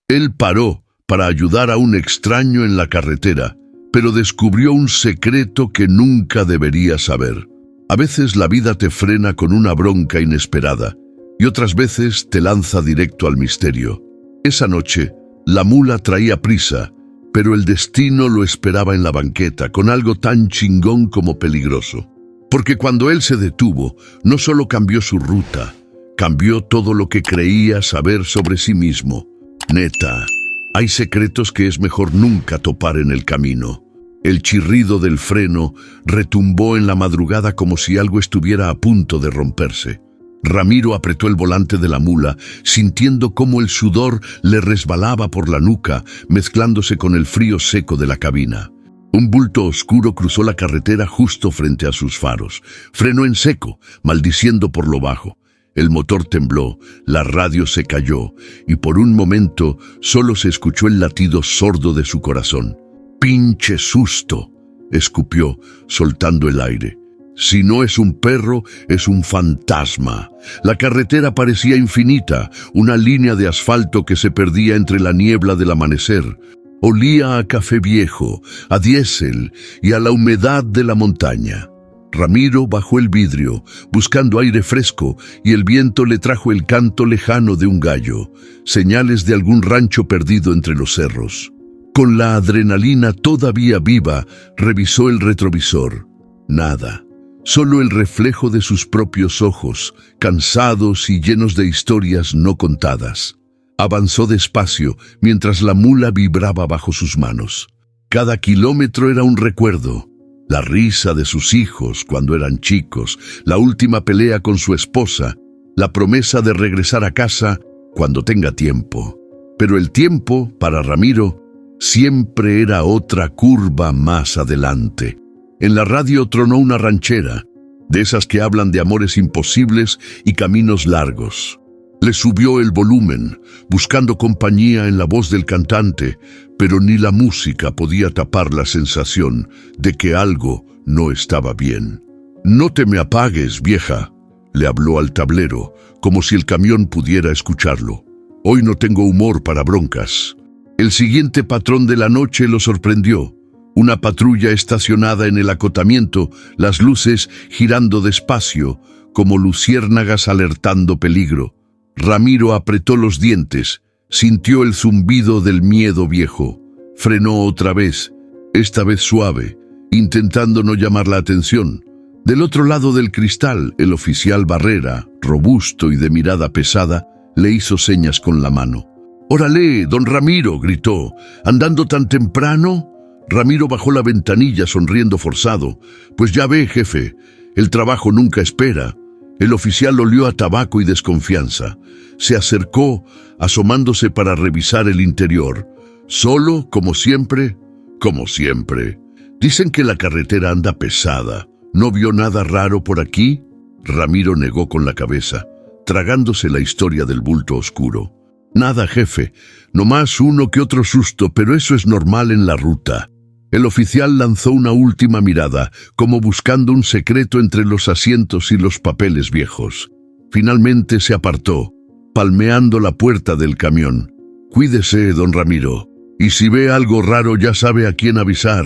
Él paró para ayudar a un extraño en la carretera, pero descubrió un secreto que nunca debería saber. A veces la vida te frena con una bronca inesperada y otras veces te lanza directo al misterio. Esa noche, la mula traía prisa, pero el destino lo esperaba en la banqueta con algo tan chingón como peligroso. Porque cuando él se detuvo, no solo cambió su ruta, cambió todo lo que creía saber sobre sí mismo. Neta, hay secretos que es mejor nunca topar en el camino. El chirrido del freno retumbó en la madrugada como si algo estuviera a punto de romperse. Ramiro apretó el volante de la mula, sintiendo cómo el sudor le resbalaba por la nuca, mezclándose con el frío seco de la cabina. Un bulto oscuro cruzó la carretera justo frente a sus faros. Frenó en seco, maldiciendo por lo bajo. El motor tembló, la radio se cayó, y por un momento solo se escuchó el latido sordo de su corazón. «¡Pinche susto!», escupió, soltando el aire. Si no es un perro, es un fantasma. La carretera parecía infinita, una línea de asfalto que se perdía entre la niebla del amanecer. Olía a café viejo, a diésel y a la humedad de la montaña. Ramiro bajó el vidrio, buscando aire fresco, y el viento le trajo el canto lejano de un gallo, señales de algún rancho perdido entre los cerros. Con la adrenalina todavía viva, revisó el retrovisor. Nada. Solo el reflejo de sus propios ojos, cansados y llenos de historias no contadas. Avanzó despacio, mientras la mula vibraba bajo sus manos. Cada kilómetro era un recuerdo. La risa de sus hijos cuando eran chicos, la última pelea con su esposa, la promesa de regresar a casa cuando tenga tiempo. Pero el tiempo, para Ramiro, siempre era otra curva más adelante. En la radio tronó una ranchera, de esas que hablan de amores imposibles y caminos largos. Le subió el volumen, buscando compañía en la voz del cantante, pero ni la música podía tapar la sensación de que algo no estaba bien. «No te me apagues, vieja», le habló al tablero, como si el camión pudiera escucharlo. «Hoy no tengo humor para broncas». El siguiente patrón de la noche lo sorprendió. Una patrulla estacionada en el acotamiento, las luces girando despacio, como luciérnagas alertando peligro. Ramiro apretó los dientes, sintió el zumbido del miedo viejo. Frenó otra vez, esta vez suave, intentando no llamar la atención. Del otro lado del cristal, el oficial Barrera, robusto y de mirada pesada, le hizo señas con la mano. «¡Órale, don Ramiro!», gritó. «¿Andando tan temprano?». Ramiro bajó la ventanilla sonriendo forzado. «Pues ya ve, jefe, el trabajo nunca espera». El oficial olió a tabaco y desconfianza. Se acercó, asomándose para revisar el interior. «¿Solo, como siempre?». «Como siempre». «Dicen que la carretera anda pesada. ¿No vio nada raro por aquí?». Ramiro negó con la cabeza, tragándose la historia del bulto oscuro. «Nada, jefe. Nomás uno que otro susto, pero eso es normal en la ruta». El oficial lanzó una última mirada, como buscando un secreto entre los asientos y los papeles viejos. Finalmente se apartó, palmeando la puerta del camión. «Cuídese, don Ramiro. Y si ve algo raro ya sabe a quién avisar».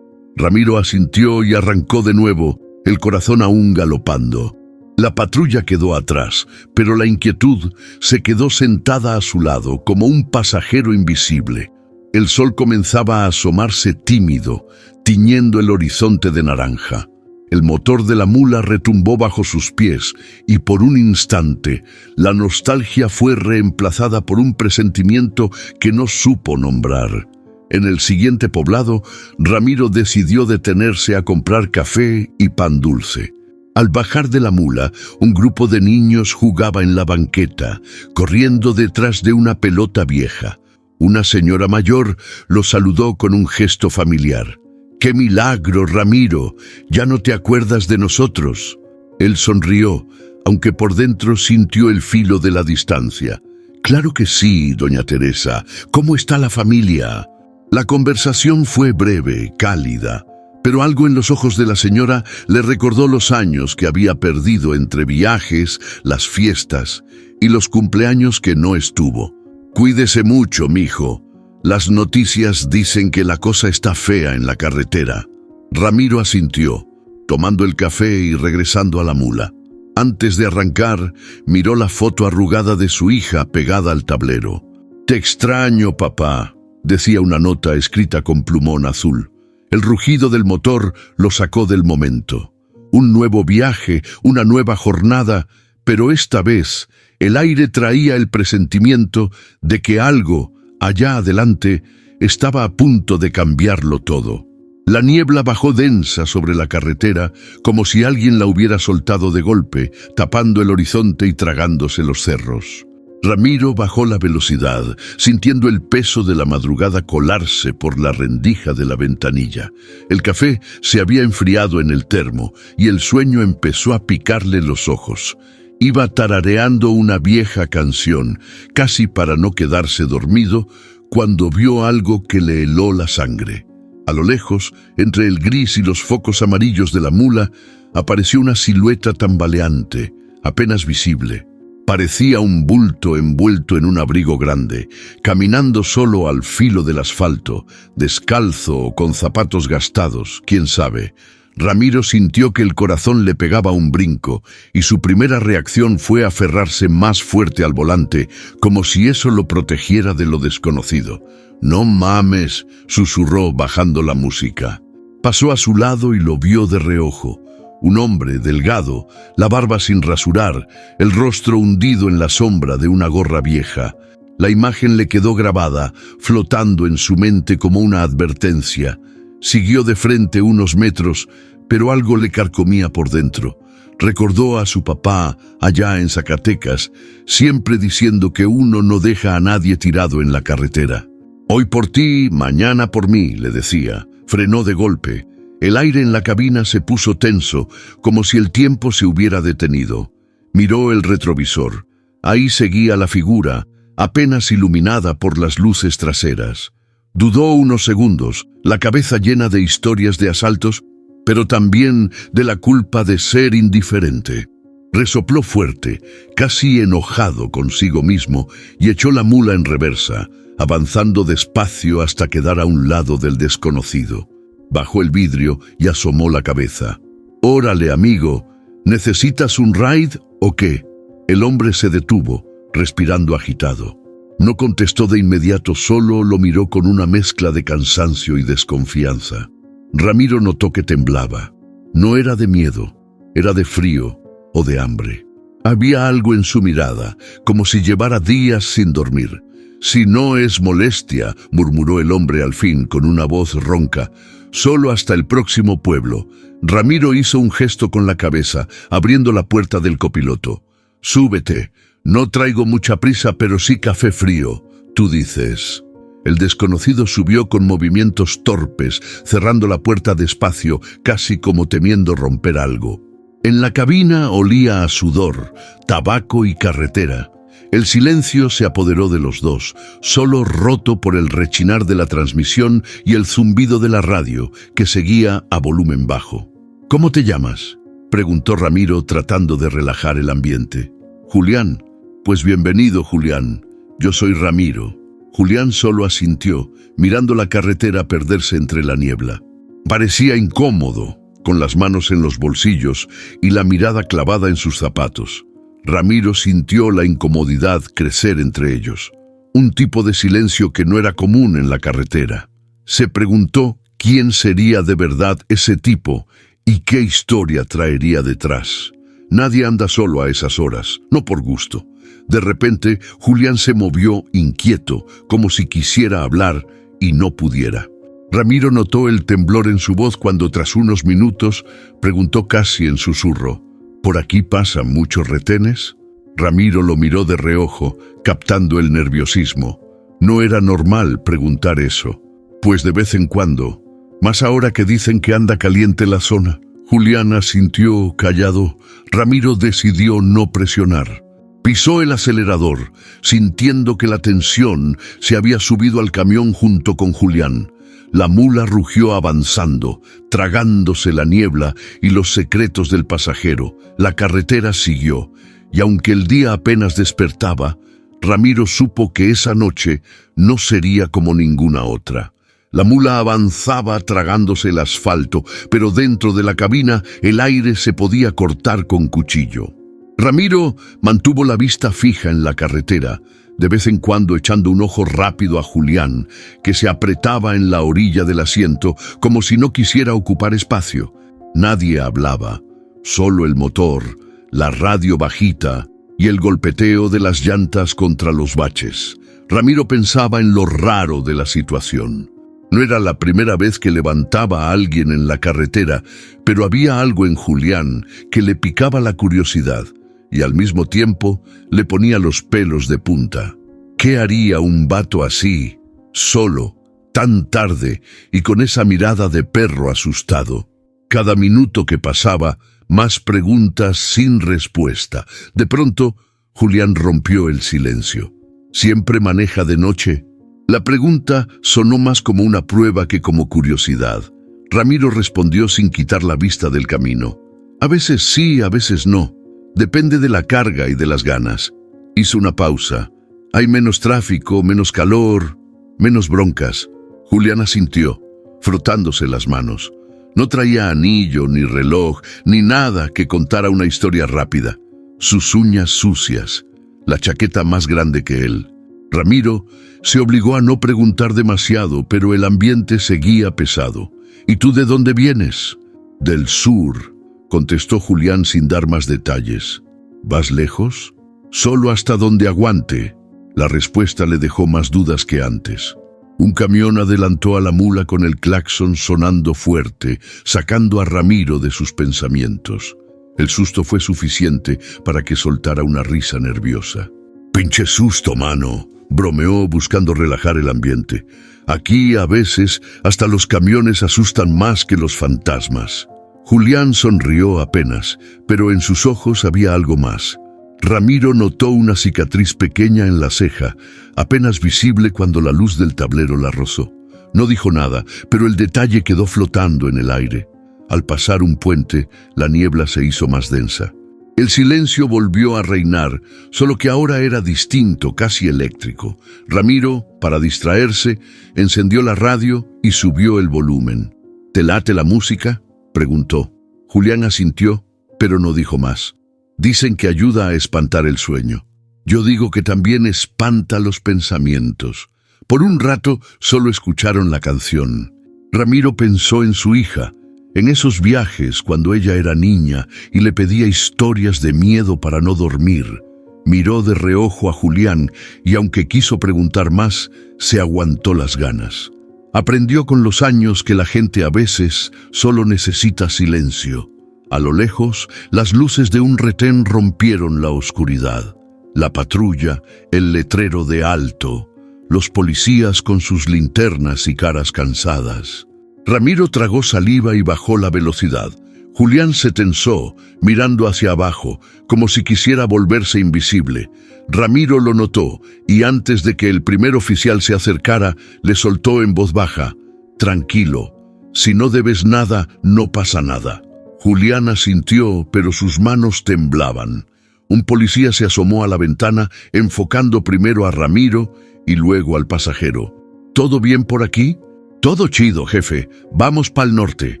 Ramiro asintió y arrancó de nuevo, el corazón aún galopando. La patrulla quedó atrás, pero la inquietud se quedó sentada a su lado como un pasajero invisible. El sol comenzaba a asomarse tímido, tiñendo el horizonte de naranja. El motor de la mula retumbó bajo sus pies y por un instante la nostalgia fue reemplazada por un presentimiento que no supo nombrar. En el siguiente poblado, Ramiro decidió detenerse a comprar café y pan dulce. Al bajar de la mula, un grupo de niños jugaba en la banqueta, corriendo detrás de una pelota vieja. Una señora mayor lo saludó con un gesto familiar. «¡Qué milagro, Ramiro! ¿Ya no te acuerdas de nosotros?». Él sonrió, aunque por dentro sintió el filo de la distancia. «Claro que sí, doña Teresa. ¿Cómo está la familia?». La conversación fue breve, cálida, pero algo en los ojos de la señora le recordó los años que había perdido entre viajes, las fiestas y los cumpleaños que no estuvo. Cuídese mucho, mijo. Las noticias dicen que la cosa está fea en la carretera. Ramiro asintió, tomando el café y regresando a la mula. Antes de arrancar, miró la foto arrugada de su hija pegada al tablero. «Te extraño, papá», decía una nota escrita con plumón azul. El rugido del motor lo sacó del momento. Un nuevo viaje, una nueva jornada, pero esta vez el aire traía el presentimiento de que algo, allá adelante, estaba a punto de cambiarlo todo. La niebla bajó densa sobre la carretera, como si alguien la hubiera soltado de golpe, tapando el horizonte y tragándose los cerros. Ramiro bajó la velocidad, sintiendo el peso de la madrugada colarse por la rendija de la ventanilla. El café se había enfriado en el termo y el sueño empezó a picarle los ojos. Iba tarareando una vieja canción, casi para no quedarse dormido, cuando vio algo que le heló la sangre. A lo lejos, entre el gris y los focos amarillos de la mula, apareció una silueta tambaleante, apenas visible. Parecía un bulto envuelto en un abrigo grande, caminando solo al filo del asfalto, descalzo o con zapatos gastados, quién sabe. Ramiro sintió que el corazón le pegaba un brinco y su primera reacción fue aferrarse más fuerte al volante, como si eso lo protegiera de lo desconocido. «No mames», susurró bajando la música. Pasó a su lado y lo vio de reojo. Un hombre delgado, la barba sin rasurar, el rostro hundido en la sombra de una gorra vieja. La imagen le quedó grabada, flotando en su mente como una advertencia. Siguió de frente unos metros, pero algo le carcomía por dentro. Recordó a su papá allá en Zacatecas, siempre diciendo que uno no deja a nadie tirado en la carretera. «Hoy por ti, mañana por mí», le decía. Frenó de golpe. El aire en la cabina se puso tenso, como si el tiempo se hubiera detenido. Miró el retrovisor. Ahí seguía la figura, apenas iluminada por las luces traseras. Dudó unos segundos, la cabeza llena de historias de asaltos, pero también de la culpa de ser indiferente. Resopló fuerte, casi enojado consigo mismo, y echó la mula en reversa, avanzando despacio hasta quedar a un lado del desconocido. Bajó el vidrio y asomó la cabeza. «Órale, amigo, ¿necesitas un ride o qué?» El hombre se detuvo, respirando agitado. No contestó de inmediato, solo lo miró con una mezcla de cansancio y desconfianza. Ramiro notó que temblaba. No era de miedo, era de frío o de hambre. Había algo en su mirada, como si llevara días sin dormir. «Si no es molestia», murmuró el hombre al fin con una voz ronca, «solo hasta el próximo pueblo». Ramiro hizo un gesto con la cabeza, abriendo la puerta del copiloto. «Súbete. No traigo mucha prisa, pero sí café frío. Tú dices». El desconocido subió con movimientos torpes, cerrando la puerta despacio, casi como temiendo romper algo. En la cabina olía a sudor, tabaco y carretera. El silencio se apoderó de los dos, solo roto por el rechinar de la transmisión y el zumbido de la radio, que seguía a volumen bajo. «¿Cómo te llamas?», preguntó Ramiro, tratando de relajar el ambiente. «Julián». «Pues bienvenido, Julián. Yo soy Ramiro». Julián solo asintió, mirando la carretera perderse entre la niebla. Parecía incómodo, con las manos en los bolsillos y la mirada clavada en sus zapatos. Ramiro sintió la incomodidad crecer entre ellos, un tipo de silencio que no era común en la carretera. Se preguntó quién sería de verdad ese tipo y qué historia traería detrás. Nadie anda solo a esas horas, no por gusto. De repente, Julián se movió inquieto, como si quisiera hablar y no pudiera. Ramiro notó el temblor en su voz cuando, tras unos minutos, preguntó casi en susurro: «¿Por aquí pasan muchos retenes?». Ramiro lo miró de reojo, captando el nerviosismo. No era normal preguntar eso, pues de vez en cuando, más ahora que dicen que anda caliente la zona. Julián asintió callado. Ramiro decidió no presionar. Pisó el acelerador, sintiendo que la tensión se había subido al camión junto con Julián. La mula rugió avanzando, tragándose la niebla y los secretos del pasajero. La carretera siguió, y aunque el día apenas despertaba, Ramiro supo que esa noche no sería como ninguna otra. La mula avanzaba tragándose el asfalto, pero dentro de la cabina el aire se podía cortar con cuchillo. Ramiro mantuvo la vista fija en la carretera, de vez en cuando echando un ojo rápido a Julián, que se apretaba en la orilla del asiento como si no quisiera ocupar espacio. Nadie hablaba, solo el motor, la radio bajita y el golpeteo de las llantas contra los baches. Ramiro pensaba en lo raro de la situación. No era la primera vez que levantaba a alguien en la carretera, pero había algo en Julián que le picaba la curiosidad y al mismo tiempo le ponía los pelos de punta. ¿Qué haría un vato así, solo, tan tarde y con esa mirada de perro asustado? Cada minuto que pasaba, más preguntas sin respuesta. De pronto, Julián rompió el silencio. ¿Siempre maneja de noche? La pregunta sonó más como una prueba que como curiosidad. Ramiro respondió sin quitar la vista del camino. A veces sí, a veces no. Depende de la carga y de las ganas. Hizo una pausa. Hay menos tráfico, menos calor, menos broncas. Julián asintió, frotándose las manos. No traía anillo, ni reloj, ni nada que contara una historia rápida. Sus uñas sucias, la chaqueta más grande que él. Ramiro se obligó a no preguntar demasiado, pero el ambiente seguía pesado. ¿Y tú de dónde vienes? Del sur, contestó Julián sin dar más detalles. ¿Vas lejos? Solo hasta donde aguante. La respuesta le dejó más dudas que antes. Un camión adelantó a la mula con el claxon sonando fuerte, sacando a Ramiro de sus pensamientos. El susto fue suficiente para que soltara una risa nerviosa. «Pinche susto, mano», bromeó buscando relajar el ambiente. «Aquí, a veces, hasta los camiones asustan más que los fantasmas». Julián sonrió apenas, pero en sus ojos había algo más. Ramiro notó una cicatriz pequeña en la ceja, apenas visible cuando la luz del tablero la rozó. No dijo nada, pero el detalle quedó flotando en el aire. Al pasar un puente, la niebla se hizo más densa. El silencio volvió a reinar, solo que ahora era distinto, casi eléctrico. Ramiro, para distraerse, encendió la radio y subió el volumen. «¿Te late la música?», preguntó. Julián asintió, pero no dijo más. «Dicen que ayuda a espantar el sueño. Yo digo que también espanta los pensamientos». Por un rato solo escucharon la canción. Ramiro pensó en su hija, en esos viajes cuando ella era niña y le pedía historias de miedo para no dormir. Miró de reojo a Julián y aunque quiso preguntar más, se aguantó las ganas. Aprendió con los años que la gente a veces solo necesita silencio. A lo lejos, las luces de un retén rompieron la oscuridad. La patrulla, el letrero de alto, los policías con sus linternas y caras cansadas. Ramiro tragó saliva y bajó la velocidad. Julián se tensó, mirando hacia abajo, como si quisiera volverse invisible. Ramiro lo notó, y antes de que el primer oficial se acercara, le soltó en voz baja: «Tranquilo, si no debes nada, no pasa nada». Julián asintió, pero sus manos temblaban. Un policía se asomó a la ventana, enfocando primero a Ramiro y luego al pasajero. «¿Todo bien por aquí?» «Todo chido, jefe. Vamos pa'l norte».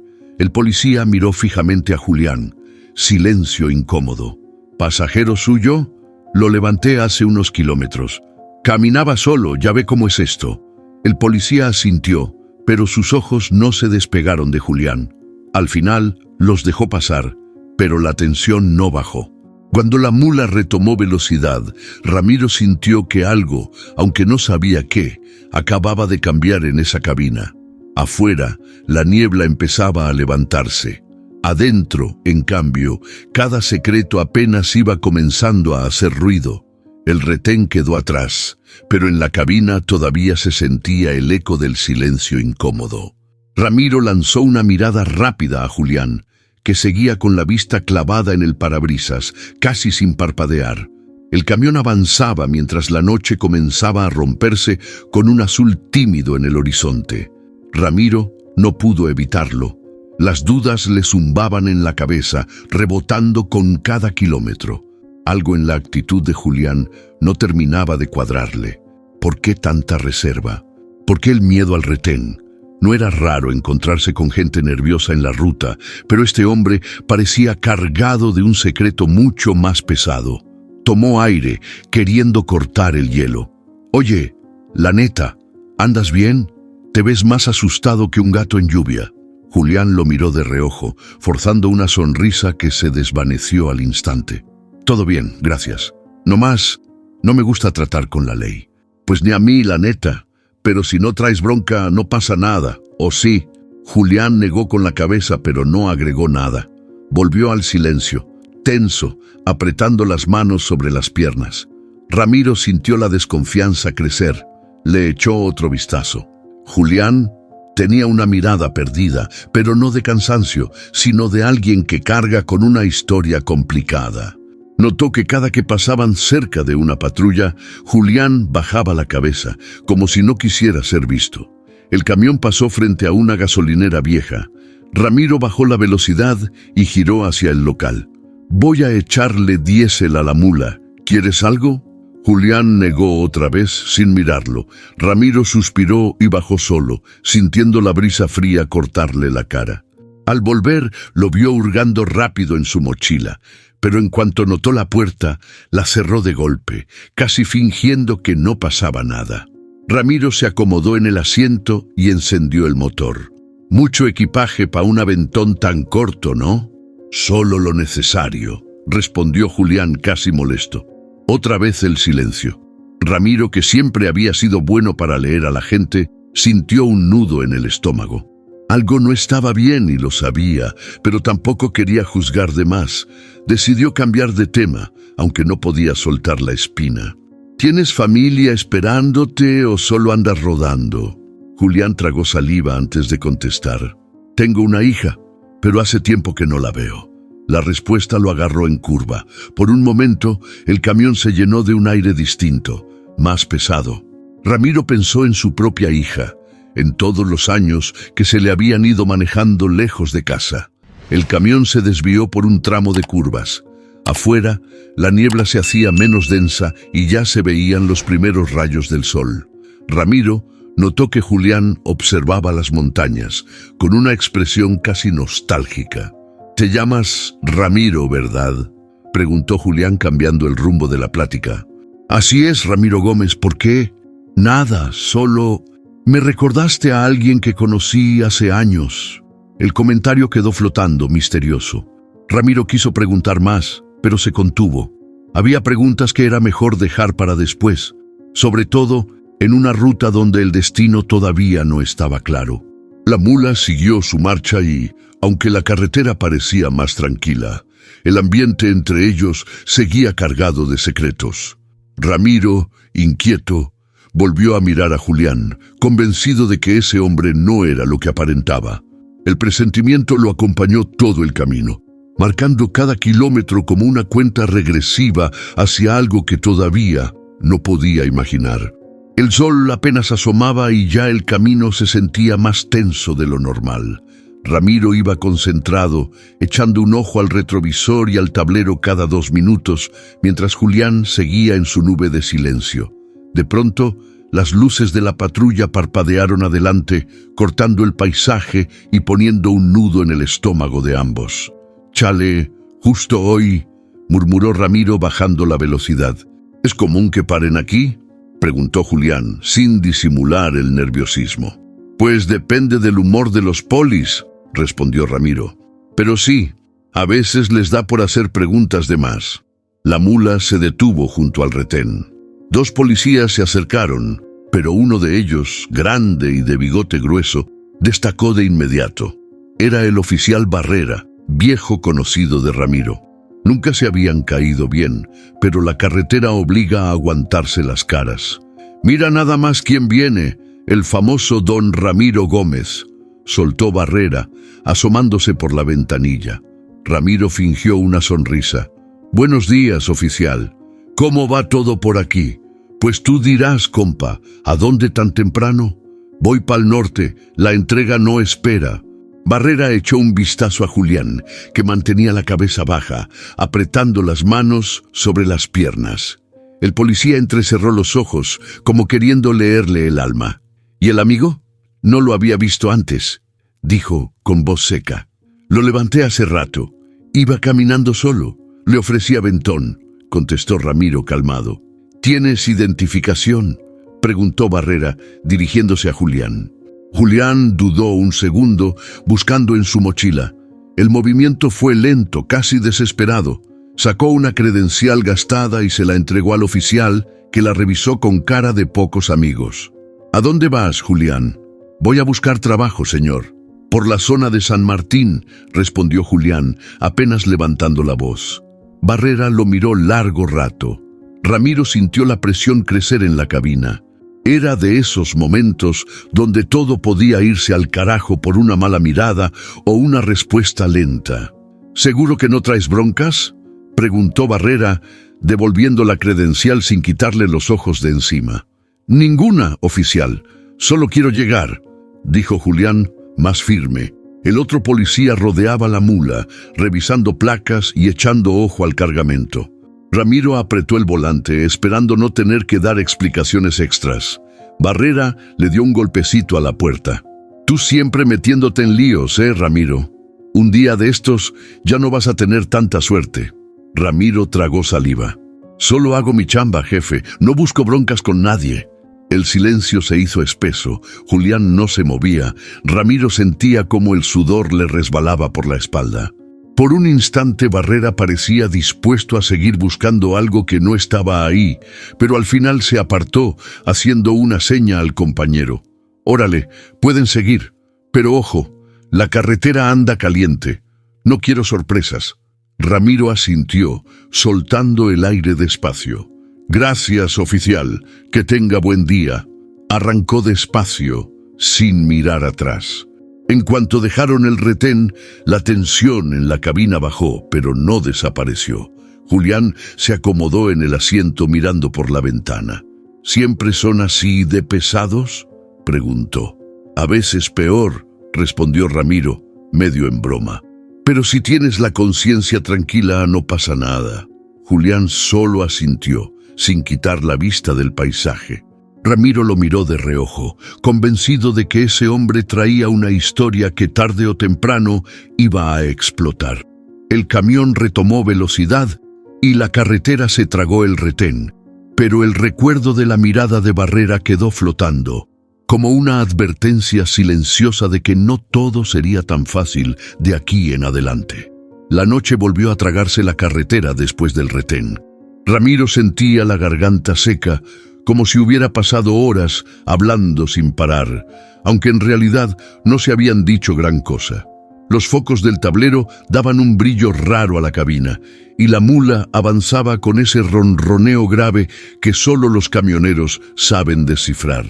El policía miró fijamente a Julián. Silencio incómodo. «¿Pasajero suyo?» «Lo levanté hace unos kilómetros. Caminaba solo, ya ve cómo es esto». El policía asintió, pero sus ojos no se despegaron de Julián. Al final, los dejó pasar, pero la tensión no bajó. Cuando la mula retomó velocidad, Ramiro sintió que algo, aunque no sabía qué, acababa de cambiar en esa cabina. Afuera, la niebla empezaba a levantarse. Adentro, en cambio, cada secreto apenas iba comenzando a hacer ruido. El retén quedó atrás, pero en la cabina todavía se sentía el eco del silencio incómodo. Ramiro lanzó una mirada rápida a Julián, que seguía con la vista clavada en el parabrisas, casi sin parpadear. El camión avanzaba mientras la noche comenzaba a romperse con un azul tímido en el horizonte. Ramiro no pudo evitarlo. Las dudas le zumbaban en la cabeza, rebotando con cada kilómetro. Algo en la actitud de Julián no terminaba de cuadrarle. ¿Por qué tanta reserva? ¿Por qué el miedo al retén? No era raro encontrarse con gente nerviosa en la ruta, pero este hombre parecía cargado de un secreto mucho más pesado. Tomó aire, queriendo cortar el hielo. «Oye, la neta, ¿andas bien? Te ves más asustado que un gato en lluvia». Julián lo miró de reojo, forzando una sonrisa que se desvaneció al instante. «Todo bien, gracias. Nomás, no me gusta tratar con la ley». «Pues ni a mí, la neta. Pero si no traes bronca, no pasa nada. ¿O sí?» Julián negó con la cabeza, pero no agregó nada. Volvió al silencio, tenso, apretando las manos sobre las piernas. Ramiro sintió la desconfianza crecer. Le echó otro vistazo. Julián tenía una mirada perdida, pero no de cansancio, sino de alguien que carga con una historia complicada. Notó que cada que pasaban cerca de una patrulla, Julián bajaba la cabeza, como si no quisiera ser visto. El camión pasó frente a una gasolinera vieja. Ramiro bajó la velocidad y giró hacia el local. «Voy a echarle diésel a la mula. ¿Quieres algo?» Julián negó otra vez, sin mirarlo. Ramiro suspiró y bajó solo, sintiendo la brisa fría cortarle la cara. Al volver, lo vio hurgando rápido en su mochila, pero en cuanto notó la puerta, la cerró de golpe, casi fingiendo que no pasaba nada. Ramiro se acomodó en el asiento y encendió el motor. «Mucho equipaje para un aventón tan corto, ¿no?» «Solo lo necesario», respondió Julián casi molesto. Otra vez el silencio. Ramiro, que siempre había sido bueno para leer a la gente, sintió un nudo en el estómago. Algo no estaba bien y lo sabía, pero tampoco quería juzgar de más. Decidió cambiar de tema, aunque no podía soltar la espina. «¿Tienes familia esperándote o solo andas rodando?» Julián tragó saliva antes de contestar. «Tengo una hija, pero hace tiempo que no la veo». La respuesta lo agarró en curva. Por un momento, el camión se llenó de un aire distinto, más pesado. Ramiro pensó en su propia hija, en todos los años que se le habían ido manejando lejos de casa. El camión se desvió por un tramo de curvas. Afuera, la niebla se hacía menos densa y ya se veían los primeros rayos del sol. Ramiro notó que Julián observaba las montañas, con una expresión casi nostálgica. «Te llamas Ramiro, ¿verdad?», preguntó Julián cambiando el rumbo de la plática. «Así es, Ramiro Gómez, ¿por qué?» «Nada, solo me recordaste a alguien que conocí hace años». El comentario quedó flotando, misterioso. Ramiro quiso preguntar más, pero se contuvo. Había preguntas que era mejor dejar para después, sobre todo en una ruta donde el destino todavía no estaba claro. La mula siguió su marcha y, aunque la carretera parecía más tranquila, el ambiente entre ellos seguía cargado de secretos. Ramiro, inquieto, volvió a mirar a Julián, convencido de que ese hombre no era lo que aparentaba. El presentimiento lo acompañó todo el camino, marcando cada kilómetro como una cuenta regresiva hacia algo que todavía no podía imaginar. El sol apenas asomaba y ya el camino se sentía más tenso de lo normal. Ramiro iba concentrado, echando un ojo al retrovisor y al tablero cada 2 minutos, mientras Julián seguía en su nube de silencio. De pronto, las luces de la patrulla parpadearon adelante, cortando el paisaje y poniendo un nudo en el estómago de ambos. «Chale, justo hoy», murmuró Ramiro bajando la velocidad. «¿Es común que paren aquí?», preguntó Julián, sin disimular el nerviosismo. «Pues depende del humor de los polis», respondió Ramiro. «Pero sí, a veces les da por hacer preguntas de más». La mula se detuvo junto al retén. 2 policías se acercaron, pero uno de ellos, grande y de bigote grueso, destacó de inmediato. Era el oficial Barrera, viejo conocido de Ramiro. Nunca se habían caído bien, pero la carretera obliga a aguantarse las caras. «Mira nada más quién viene, el famoso don Ramiro Gómez», soltó Barrera, asomándose por la ventanilla. Ramiro fingió una sonrisa. «Buenos días, oficial. ¿Cómo va todo por aquí?» «Pues tú dirás, compa, ¿a dónde tan temprano?» «Voy pa'l norte, la entrega no espera». Barrera echó un vistazo a Julián, que mantenía la cabeza baja, apretando las manos sobre las piernas. El policía entrecerró los ojos, como queriendo leerle el alma. ¿Y el amigo? No lo había visto antes, dijo con voz seca. Lo levanté hace rato. Iba caminando solo. Le ofrecí aventón, contestó Ramiro calmado. ¿Tienes identificación?, preguntó Barrera, dirigiéndose a Julián. Julián dudó un segundo, buscando en su mochila. El movimiento fue lento, casi desesperado. Sacó una credencial gastada y se la entregó al oficial, que la revisó con cara de pocos amigos. ¿A dónde vas, Julián? Voy a buscar trabajo, señor. Por la zona de San Martín, respondió Julián, apenas levantando la voz. Barrera lo miró largo rato. Ramiro sintió la presión crecer en la cabina. Era de esos momentos donde todo podía irse al carajo por una mala mirada o una respuesta lenta. ¿Seguro que no traes broncas?, preguntó Barrera, devolviendo la credencial sin quitarle los ojos de encima. Ninguna, oficial. Solo quiero llegar, dijo Julián, más firme. El otro policía rodeaba la mula, revisando placas y echando ojo al cargamento. Ramiro apretó el volante, esperando no tener que dar explicaciones extras. Barrera le dio un golpecito a la puerta. Tú siempre metiéndote en líos, Ramiro. Un día de estos ya no vas a tener tanta suerte. Ramiro tragó saliva. Solo hago mi chamba, jefe. No busco broncas con nadie. El silencio se hizo espeso. Julián no se movía. Ramiro sentía como el sudor le resbalaba por la espalda. Por un instante Barrera parecía dispuesto a seguir buscando algo que no estaba ahí, pero al final se apartó, haciendo una seña al compañero. Órale, pueden seguir. Pero ojo, la carretera anda caliente. No quiero sorpresas. Ramiro asintió, soltando el aire despacio. Gracias, oficial. Que tenga buen día. Arrancó despacio, sin mirar atrás. En cuanto dejaron el retén, la tensión en la cabina bajó, pero no desapareció. Julián se acomodó en el asiento mirando por la ventana. ¿Siempre son así de pesados?, preguntó. A veces peor, respondió Ramiro, medio en broma. Pero si tienes la conciencia tranquila, no pasa nada. Julián solo asintió, sin quitar la vista del paisaje. Ramiro lo miró de reojo, convencido de que ese hombre traía una historia que tarde o temprano iba a explotar. El camión retomó velocidad y la carretera se tragó el retén, pero el recuerdo de la mirada de Barrera quedó flotando, como una advertencia silenciosa de que no todo sería tan fácil de aquí en adelante. La noche volvió a tragarse la carretera después del retén. Ramiro sentía la garganta seca, como si hubiera pasado horas hablando sin parar, aunque en realidad no se habían dicho gran cosa. Los focos del tablero daban un brillo raro a la cabina, y la mula avanzaba con ese ronroneo grave que solo los camioneros saben descifrar.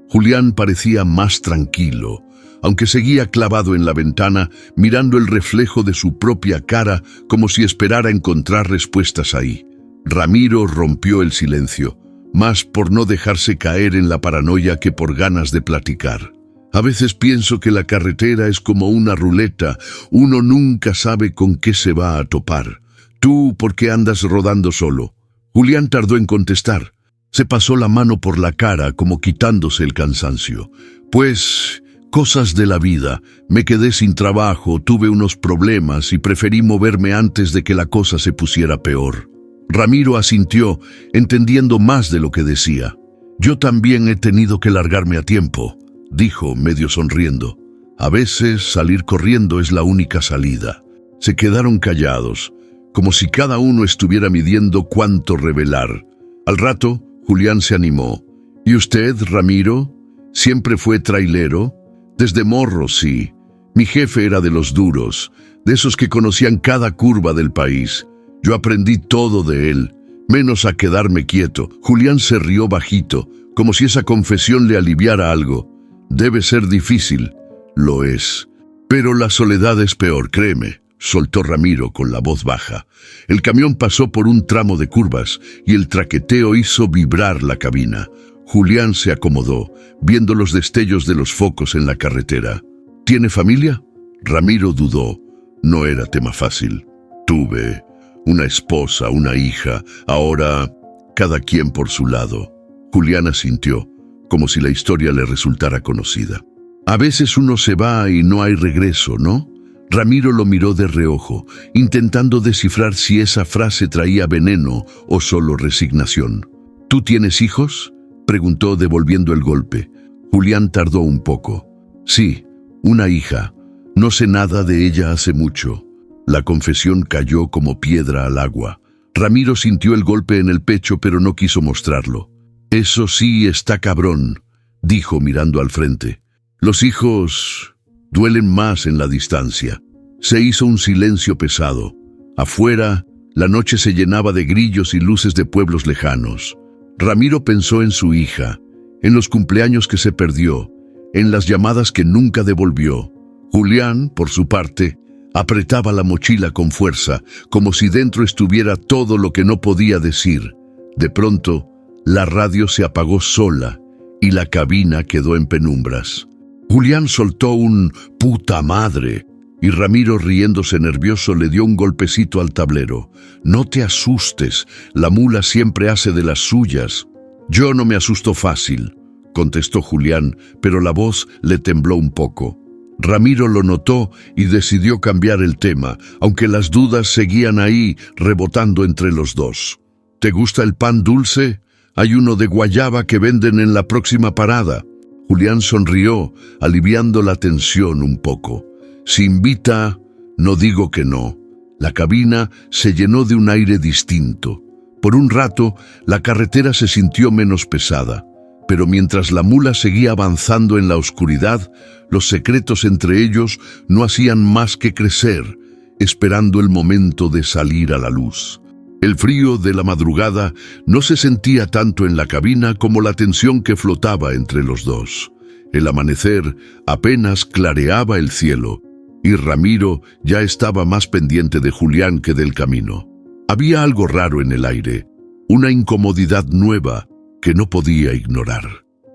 Julián parecía más tranquilo, aunque seguía clavado en la ventana, mirando el reflejo de su propia cara como si esperara encontrar respuestas ahí. Ramiro rompió el silencio, más por no dejarse caer en la paranoia que por ganas de platicar. A veces pienso que la carretera es como una ruleta, uno nunca sabe con qué se va a topar. ¿Tú por qué andas rodando solo? Julián tardó en contestar. Se pasó la mano por la cara como quitándose el cansancio. Pues, cosas de la vida. Me quedé sin trabajo, tuve unos problemas y preferí moverme antes de que la cosa se pusiera peor. Ramiro asintió, entendiendo más de lo que decía. Yo también he tenido que largarme a tiempo, dijo medio sonriendo. A veces salir corriendo es la única salida. Se quedaron callados, como si cada uno estuviera midiendo cuánto revelar. Al rato, Julián se animó. ¿Y usted, Ramiro? ¿Siempre fue trailero? Desde morro, sí. Mi jefe era de los duros, de esos que conocían cada curva del país. Yo aprendí todo de él, menos a quedarme quieto. Julián se rió bajito, como si esa confesión le aliviara algo. Debe ser difícil. Lo es. Pero la soledad es peor, créeme, soltó Ramiro con la voz baja. El camión pasó por un tramo de curvas y el traqueteo hizo vibrar la cabina. Julián se acomodó, viendo los destellos de los focos en la carretera. ¿Tiene familia?, Ramiro dudó. No era tema fácil. Tuve una esposa, una hija, ahora cada quien por su lado. Julián asintió, como si la historia le resultara conocida. A veces uno se va y no hay regreso, ¿no? Ramiro lo miró de reojo, intentando descifrar si esa frase traía veneno o solo resignación. ¿Tú tienes hijos?, preguntó devolviendo el golpe. Julián tardó un poco. Sí, una hija. No sé nada de ella hace mucho. La confesión cayó como piedra al agua. Ramiro sintió el golpe en el pecho, pero no quiso mostrarlo. Eso sí está cabrón, dijo mirando al frente. Los hijos duelen más en la distancia. Se hizo un silencio pesado. Afuera, la noche se llenaba de grillos y luces de pueblos lejanos. Ramiro pensó en su hija, en los cumpleaños que se perdió, en las llamadas que nunca devolvió. Julián, por su parte, apretaba la mochila con fuerza, como si dentro estuviera todo lo que no podía decir. De pronto, la radio se apagó sola y la cabina quedó en penumbras. Julián soltó un «puta madre» y Ramiro, riéndose nervioso, le dio un golpecito al tablero. «No te asustes, la mula siempre hace de las suyas». «Yo no me asusto fácil», contestó Julián, pero la voz le tembló un poco. Ramiro lo notó y decidió cambiar el tema, aunque las dudas seguían ahí, rebotando entre los dos. «¿Te gusta el pan dulce? Hay uno de guayaba que venden en la próxima parada». Julián sonrió, aliviando la tensión un poco. «Si invita, no digo que no». La cabina se llenó de un aire distinto. Por un rato, la carretera se sintió menos pesada. Pero mientras la mula seguía avanzando en la oscuridad, los secretos entre ellos no hacían más que crecer, esperando el momento de salir a la luz. El frío de la madrugada no se sentía tanto en la cabina como la tensión que flotaba entre los dos. El amanecer apenas clareaba el cielo, y Ramiro ya estaba más pendiente de Julián que del camino. Había algo raro en el aire, una incomodidad nueva que no podía ignorar.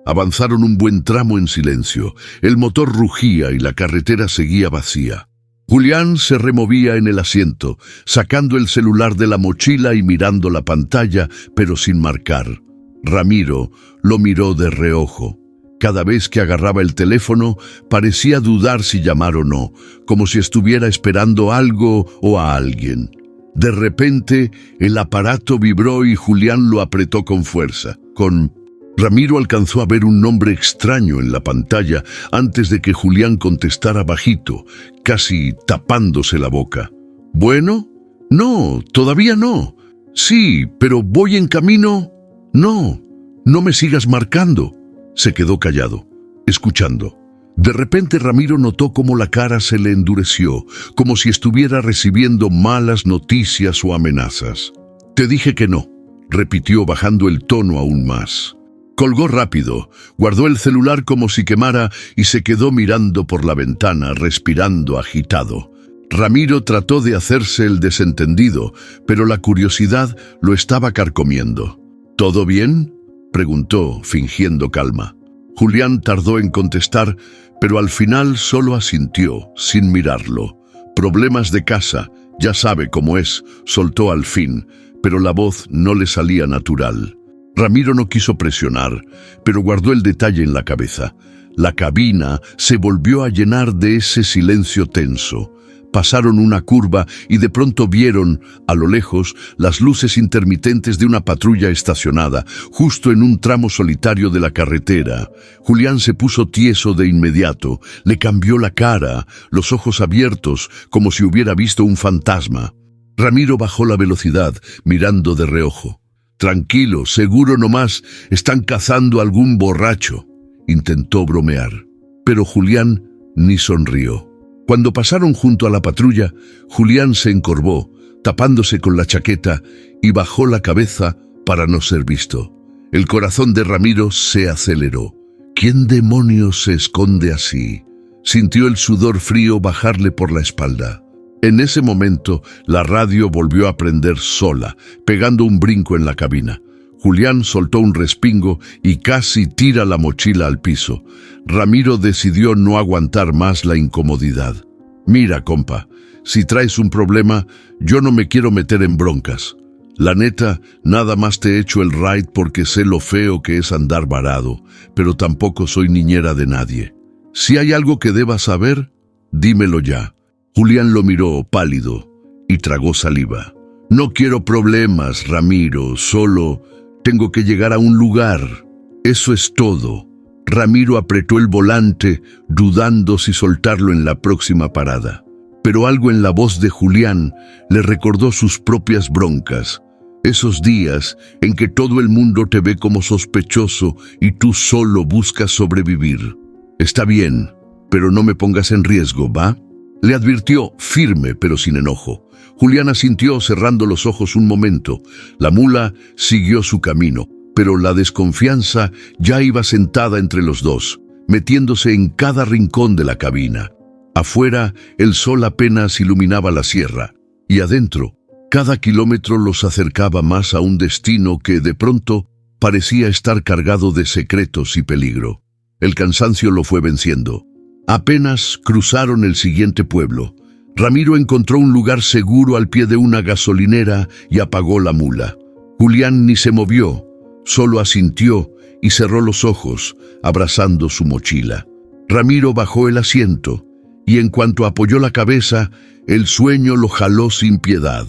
Avanzaron un buen tramo en silencio. El motor rugía y la carretera seguía vacía. Julián se removía en el asiento, sacando el celular de la mochila y mirando la pantalla, pero sin marcar. Ramiro lo miró de reojo. Cada vez que agarraba el teléfono, parecía dudar si llamar o no, como si estuviera esperando algo o a alguien. De repente, el aparato vibró y Julián lo apretó con fuerza. Ramiro alcanzó a ver un nombre extraño en la pantalla antes de que Julián contestara bajito, casi tapándose la boca. «¿Bueno? No, todavía no. Sí, pero voy en camino. No, no me sigas marcando». Se quedó callado, escuchando. De repente Ramiro notó cómo la cara se le endureció, como si estuviera recibiendo malas noticias o amenazas. «Te dije que no», repitió bajando el tono aún más. Colgó rápido, guardó el celular como si quemara y se quedó mirando por la ventana, respirando agitado. Ramiro trató de hacerse el desentendido, pero la curiosidad lo estaba carcomiendo. «¿Todo bien?», preguntó, fingiendo calma. Julián tardó en contestar, pero al final solo asintió, sin mirarlo. «Problemas de casa, ya sabe cómo es», soltó al fin, pero la voz no le salía natural. Ramiro no quiso presionar, pero guardó el detalle en la cabeza. La cabina se volvió a llenar de ese silencio tenso. Pasaron una curva y de pronto vieron, a lo lejos, las luces intermitentes de una patrulla estacionada, justo en un tramo solitario de la carretera. Julián se puso tieso de inmediato, le cambió la cara, los ojos abiertos, como si hubiera visto un fantasma. Ramiro bajó la velocidad, mirando de reojo. «Tranquilo, seguro nomás están cazando a algún borracho», intentó bromear. Pero Julián ni sonrió. Cuando pasaron junto a la patrulla, Julián se encorvó, tapándose con la chaqueta, y bajó la cabeza para no ser visto. El corazón de Ramiro se aceleró. ¿Quién demonios se esconde así? Sintió el sudor frío bajarle por la espalda. En ese momento, la radio volvió a prender sola, pegando un brinco en la cabina. Julián soltó un respingo y casi tira la mochila al piso. Ramiro decidió no aguantar más la incomodidad. Mira, compa, si traes un problema, yo no me quiero meter en broncas. La neta, nada más te echo el ride porque sé lo feo que es andar varado, pero tampoco soy niñera de nadie. Si hay algo que debas saber, dímelo ya. Julián lo miró pálido y tragó saliva. No quiero problemas, Ramiro, solo tengo que llegar a un lugar. Eso es todo. Ramiro apretó el volante, dudando si soltarlo en la próxima parada. Pero algo en la voz de Julián le recordó sus propias broncas. Esos días en que todo el mundo te ve como sospechoso y tú solo buscas sobrevivir. Está bien, pero no me pongas en riesgo, ¿va? Le advirtió, firme pero sin enojo. Julián asintió cerrando los ojos un momento. La mula siguió su camino, pero la desconfianza ya iba sentada entre los dos, metiéndose en cada rincón de la cabina. Afuera, el sol apenas iluminaba la sierra, y adentro, cada kilómetro los acercaba más a un destino que, de pronto, parecía estar cargado de secretos y peligro. El cansancio lo fue venciendo. Apenas cruzaron el siguiente pueblo. Ramiro encontró un lugar seguro al pie de una gasolinera y apagó la mula. Julián ni se movió, solo asintió y cerró los ojos, abrazando su mochila. Ramiro bajó el asiento, y en cuanto apoyó la cabeza, el sueño lo jaló sin piedad,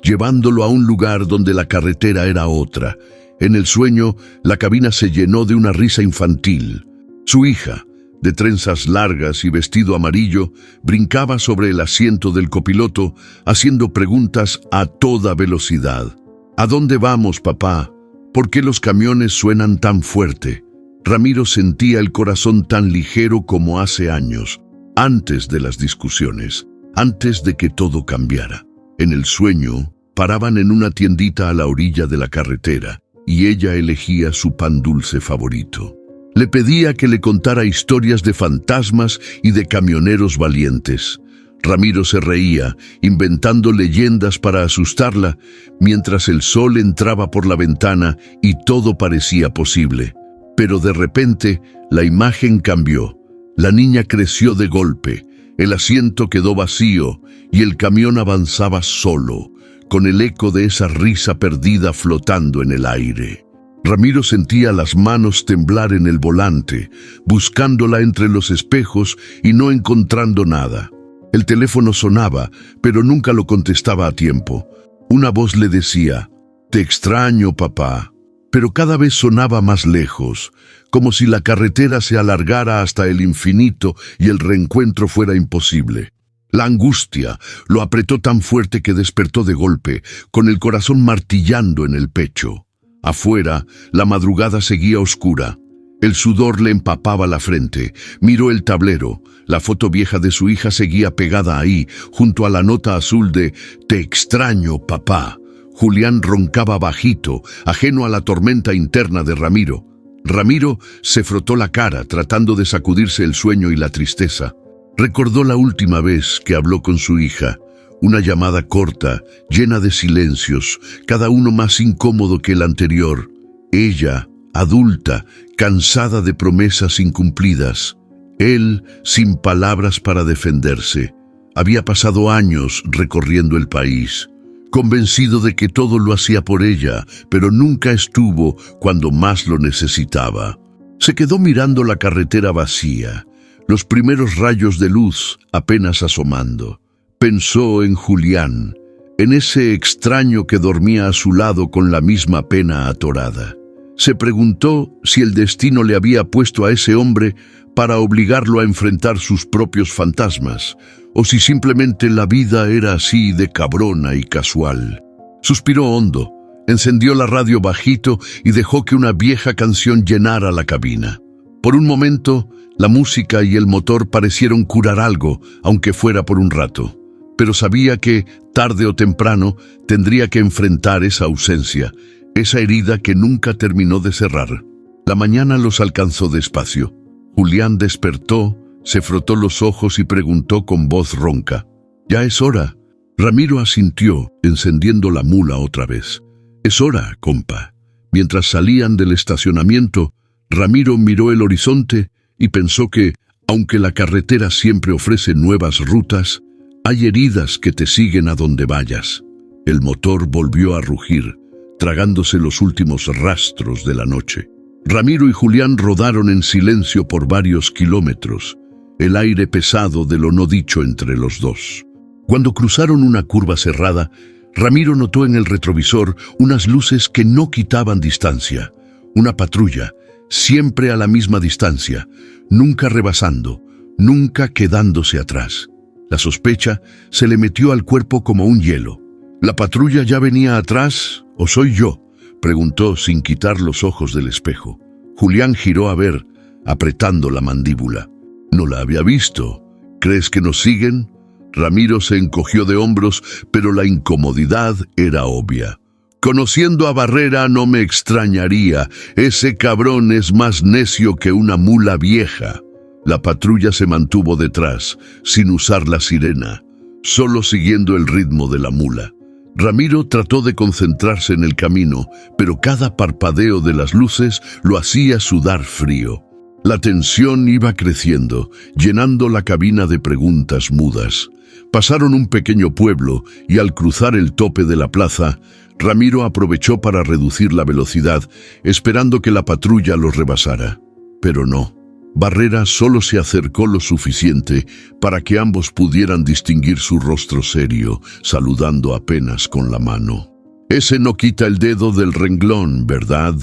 llevándolo a un lugar donde la carretera era otra. En el sueño, la cabina se llenó de una risa infantil. Su hija, de trenzas largas y vestido amarillo, brincaba sobre el asiento del copiloto, haciendo preguntas a toda velocidad. ¿A dónde vamos, papá? ¿Por qué los camiones suenan tan fuerte? Ramiro sentía el corazón tan ligero como hace años, antes de las discusiones, antes de que todo cambiara. En el sueño, paraban en una tiendita a la orilla de la carretera, y ella elegía su pan dulce favorito. Le pedía que le contara historias de fantasmas y de camioneros valientes. Ramiro se reía, inventando leyendas para asustarla, mientras el sol entraba por la ventana y todo parecía posible. Pero de repente, la imagen cambió. La niña creció de golpe, el asiento quedó vacío y el camión avanzaba solo, con el eco de esa risa perdida flotando en el aire. Ramiro sentía las manos temblar en el volante, buscándola entre los espejos y no encontrando nada. El teléfono sonaba, pero nunca lo contestaba a tiempo. Una voz le decía, «Te extraño, papá», pero cada vez sonaba más lejos, como si la carretera se alargara hasta el infinito y el reencuentro fuera imposible. La angustia lo apretó tan fuerte que despertó de golpe, con el corazón martillando en el pecho. Afuera, la madrugada seguía oscura. El sudor le empapaba la frente. Miró el tablero. La foto vieja de su hija seguía pegada ahí, junto a la nota azul de «Te extraño, papá». Julián roncaba bajito, ajeno a la tormenta interna de Ramiro. Ramiro se frotó la cara, tratando de sacudirse el sueño y la tristeza. Recordó la última vez que habló con su hija. Una llamada corta, llena de silencios, cada uno más incómodo que el anterior. Ella, adulta, cansada de promesas incumplidas. Él, sin palabras para defenderse. Había pasado años recorriendo el país, convencido de que todo lo hacía por ella, pero nunca estuvo cuando más lo necesitaba. Se quedó mirando la carretera vacía, los primeros rayos de luz apenas asomando. Pensó en Julián, en ese extraño que dormía a su lado con la misma pena atorada. Se preguntó si el destino le había puesto a ese hombre para obligarlo a enfrentar sus propios fantasmas, o si simplemente la vida era así de cabrona y casual. Suspiró hondo, encendió la radio bajito y dejó que una vieja canción llenara la cabina. Por un momento, la música y el motor parecieron curar algo, aunque fuera por un rato. Pero sabía que, tarde o temprano, tendría que enfrentar esa ausencia, esa herida que nunca terminó de cerrar. La mañana los alcanzó despacio. Julián despertó, se frotó los ojos y preguntó con voz ronca, «¿Ya es hora?» Ramiro asintió, encendiendo la mula otra vez. «Es hora, compa». Mientras salían del estacionamiento, Ramiro miró el horizonte y pensó que, Aunque la carretera siempre ofrece nuevas rutas, hay heridas que te siguen a donde vayas. El motor volvió a rugir, tragándose los últimos rastros de la noche. Ramiro y Julián rodaron en silencio por varios kilómetros, el aire pesado de lo no dicho entre los dos. Cuando cruzaron una curva cerrada, Ramiro notó en el retrovisor unas luces que no quitaban distancia. Una patrulla, siempre a la misma distancia, nunca rebasando, nunca quedándose atrás. La sospecha se le metió al cuerpo como un hielo. ¿La patrulla ya venía atrás o soy yo?, preguntó sin quitar los ojos del espejo. Julián giró a ver, apretando la mandíbula. No la había visto. ¿Crees que nos siguen? Ramiro se encogió de hombros, pero la incomodidad era obvia. Conociendo a Barrera no me extrañaría. Ese cabrón es más necio que una mula vieja. La patrulla se mantuvo detrás, sin usar la sirena, solo siguiendo el ritmo de la mula. Ramiro trató de concentrarse en el camino, pero cada parpadeo de las luces lo hacía sudar frío. La tensión iba creciendo, llenando la cabina de preguntas mudas. Pasaron un pequeño pueblo y al cruzar el tope de la plaza, Ramiro aprovechó para reducir la velocidad, esperando que la patrulla los rebasara. Pero no. Barrera solo se acercó lo suficiente para que ambos pudieran distinguir su rostro serio, saludando apenas con la mano. «Ese no quita el dedo del renglón, ¿verdad?»,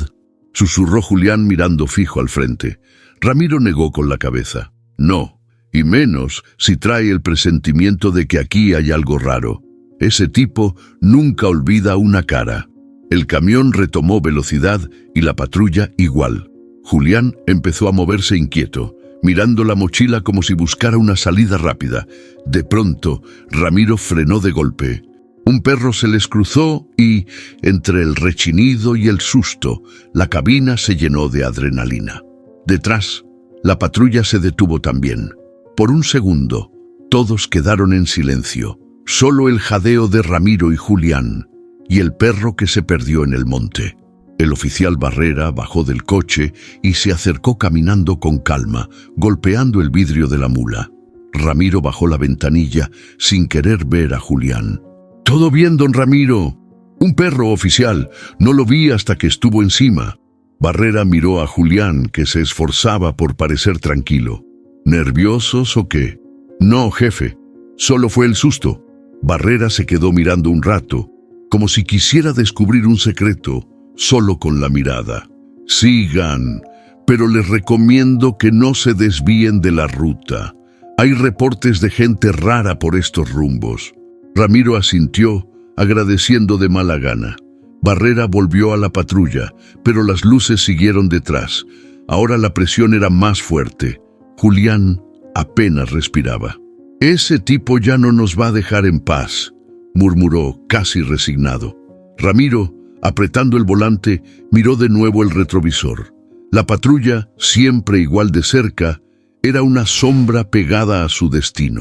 susurró Julián mirando fijo al frente. Ramiro negó con la cabeza. «No, y menos si trae el presentimiento de que aquí hay algo raro. Ese tipo nunca olvida una cara». El camión retomó velocidad y la patrulla igual. Julián empezó a moverse inquieto, mirando la mochila como si buscara una salida rápida. De pronto, Ramiro frenó de golpe. Un perro se les cruzó y, entre el rechinido y el susto, la cabina se llenó de adrenalina. Detrás, la patrulla se detuvo también. Por un segundo, todos quedaron en silencio. Solo el jadeo de Ramiro y Julián, y el perro que se perdió en el monte. El oficial Barrera bajó del coche y se acercó caminando con calma, golpeando el vidrio de la mula. Ramiro bajó la ventanilla sin querer ver a Julián. «¿Todo bien, don Ramiro?» «Un perro, oficial. No lo vi hasta que estuvo encima». Barrera miró a Julián, que se esforzaba por parecer tranquilo. «¿Nerviosos o qué?» «No, jefe. Solo fue el susto». Barrera se quedó mirando un rato, como si quisiera descubrir un secreto, solo con la mirada. «Sigan, pero les recomiendo que no se desvíen de la ruta. Hay reportes de gente rara por estos rumbos». Ramiro asintió, agradeciendo de mala gana. Barrera volvió a la patrulla, pero las luces siguieron detrás. Ahora la presión era más fuerte. Julián apenas respiraba. «Ese tipo ya no nos va a dejar en paz», murmuró casi resignado. Ramiro, apretando el volante, miró de nuevo el retrovisor. La patrulla, siempre igual de cerca, era una sombra pegada a su destino.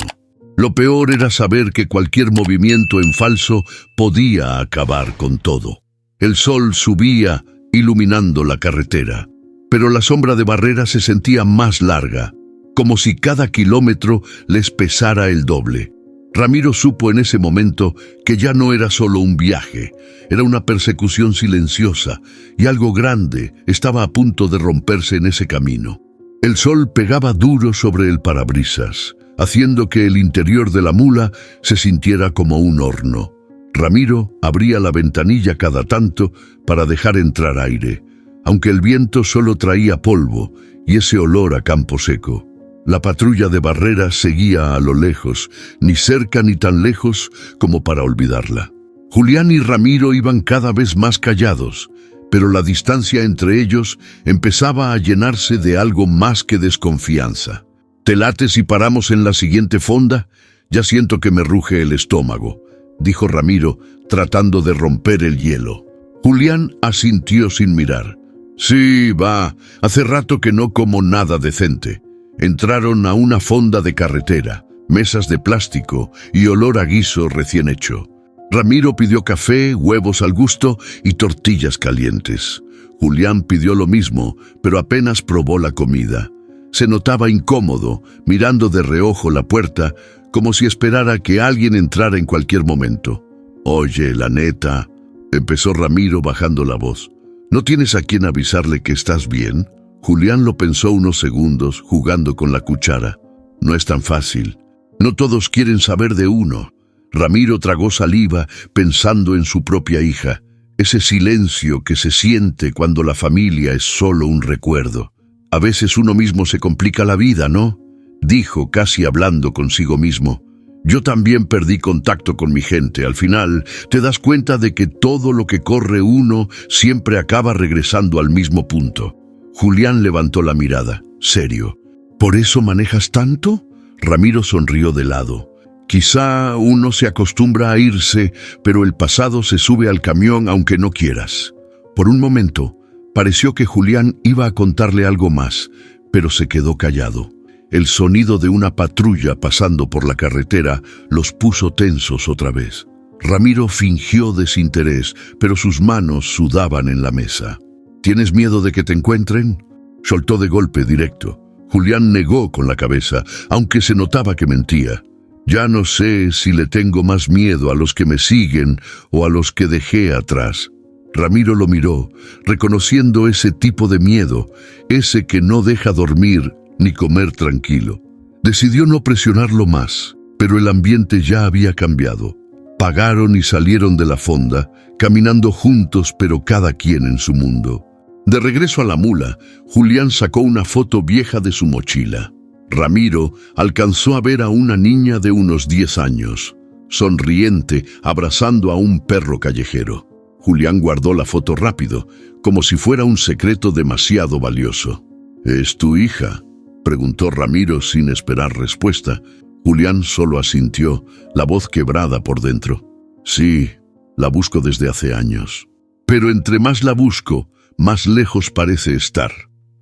Lo peor era saber que cualquier movimiento en falso podía acabar con todo. El sol subía, iluminando la carretera, pero la sombra de Barrera se sentía más larga, como si cada kilómetro les pesara el doble. Ramiro supo en ese momento que ya no era solo un viaje, era una persecución silenciosa, y algo grande estaba a punto de romperse en ese camino. El sol pegaba duro sobre el parabrisas, haciendo que el interior de la mula se sintiera como un horno. Ramiro abría la ventanilla cada tanto para dejar entrar aire, aunque el viento solo traía polvo y ese olor a campo seco. La patrulla de Barrera seguía a lo lejos, ni cerca ni tan lejos como para olvidarla. Julián y Ramiro iban cada vez más callados, pero la distancia entre ellos empezaba a llenarse de algo más que desconfianza. «¿Te late si paramos en la siguiente fonda? Ya siento que me ruge el estómago», dijo Ramiro, tratando de romper el hielo. Julián asintió sin mirar. «Sí, va. Hace rato que no como nada decente». Entraron a una fonda de carretera, mesas de plástico y olor a guiso recién hecho. Ramiro pidió café, huevos al gusto y tortillas calientes. Julián pidió lo mismo, pero apenas probó la comida. Se notaba incómodo, mirando de reojo la puerta, como si esperara que alguien entrara en cualquier momento. «Oye, la neta», empezó Ramiro bajando la voz. «¿No tienes a quien avisarle que estás bien?» Julián lo pensó unos segundos, jugando con la cuchara. «No es tan fácil. No todos quieren saber de uno». Ramiro tragó saliva, pensando en su propia hija. Ese silencio que se siente cuando la familia es solo un recuerdo. «A veces uno mismo se complica la vida, ¿no?», dijo, casi hablando consigo mismo. «Yo también perdí contacto con mi gente. Al final, te das cuenta de que todo lo que corre uno siempre acaba regresando al mismo punto». Julián levantó la mirada, serio. «¿Por eso manejas tanto?». Ramiro sonrió de lado. «Quizá uno se acostumbra a irse, pero el pasado se sube al camión aunque no quieras». Por un momento, pareció que Julián iba a contarle algo más, pero se quedó callado. El sonido de una patrulla pasando por la carretera los puso tensos otra vez. Ramiro fingió desinterés, pero sus manos sudaban en la mesa. «¿Tienes miedo de que te encuentren?», soltó de golpe directo. Julián negó con la cabeza, aunque se notaba que mentía. «Ya no sé si le tengo más miedo a los que me siguen o a los que dejé atrás». Ramiro lo miró, reconociendo ese tipo de miedo, ese que no deja dormir ni comer tranquilo. Decidió no presionarlo más, pero el ambiente ya había cambiado. Pagaron y salieron de la fonda, caminando juntos pero cada quien en su mundo. De regreso a la mula, Julián sacó una foto vieja de su mochila. Ramiro alcanzó a ver a una niña de unos 10 años, sonriente, abrazando a un perro callejero. Julián guardó la foto rápido, como si fuera un secreto demasiado valioso. «¿Es tu hija?», preguntó Ramiro sin esperar respuesta. Julián solo asintió, la voz quebrada por dentro. «Sí, la busco desde hace años. Pero entre más la busco, más lejos parece estar».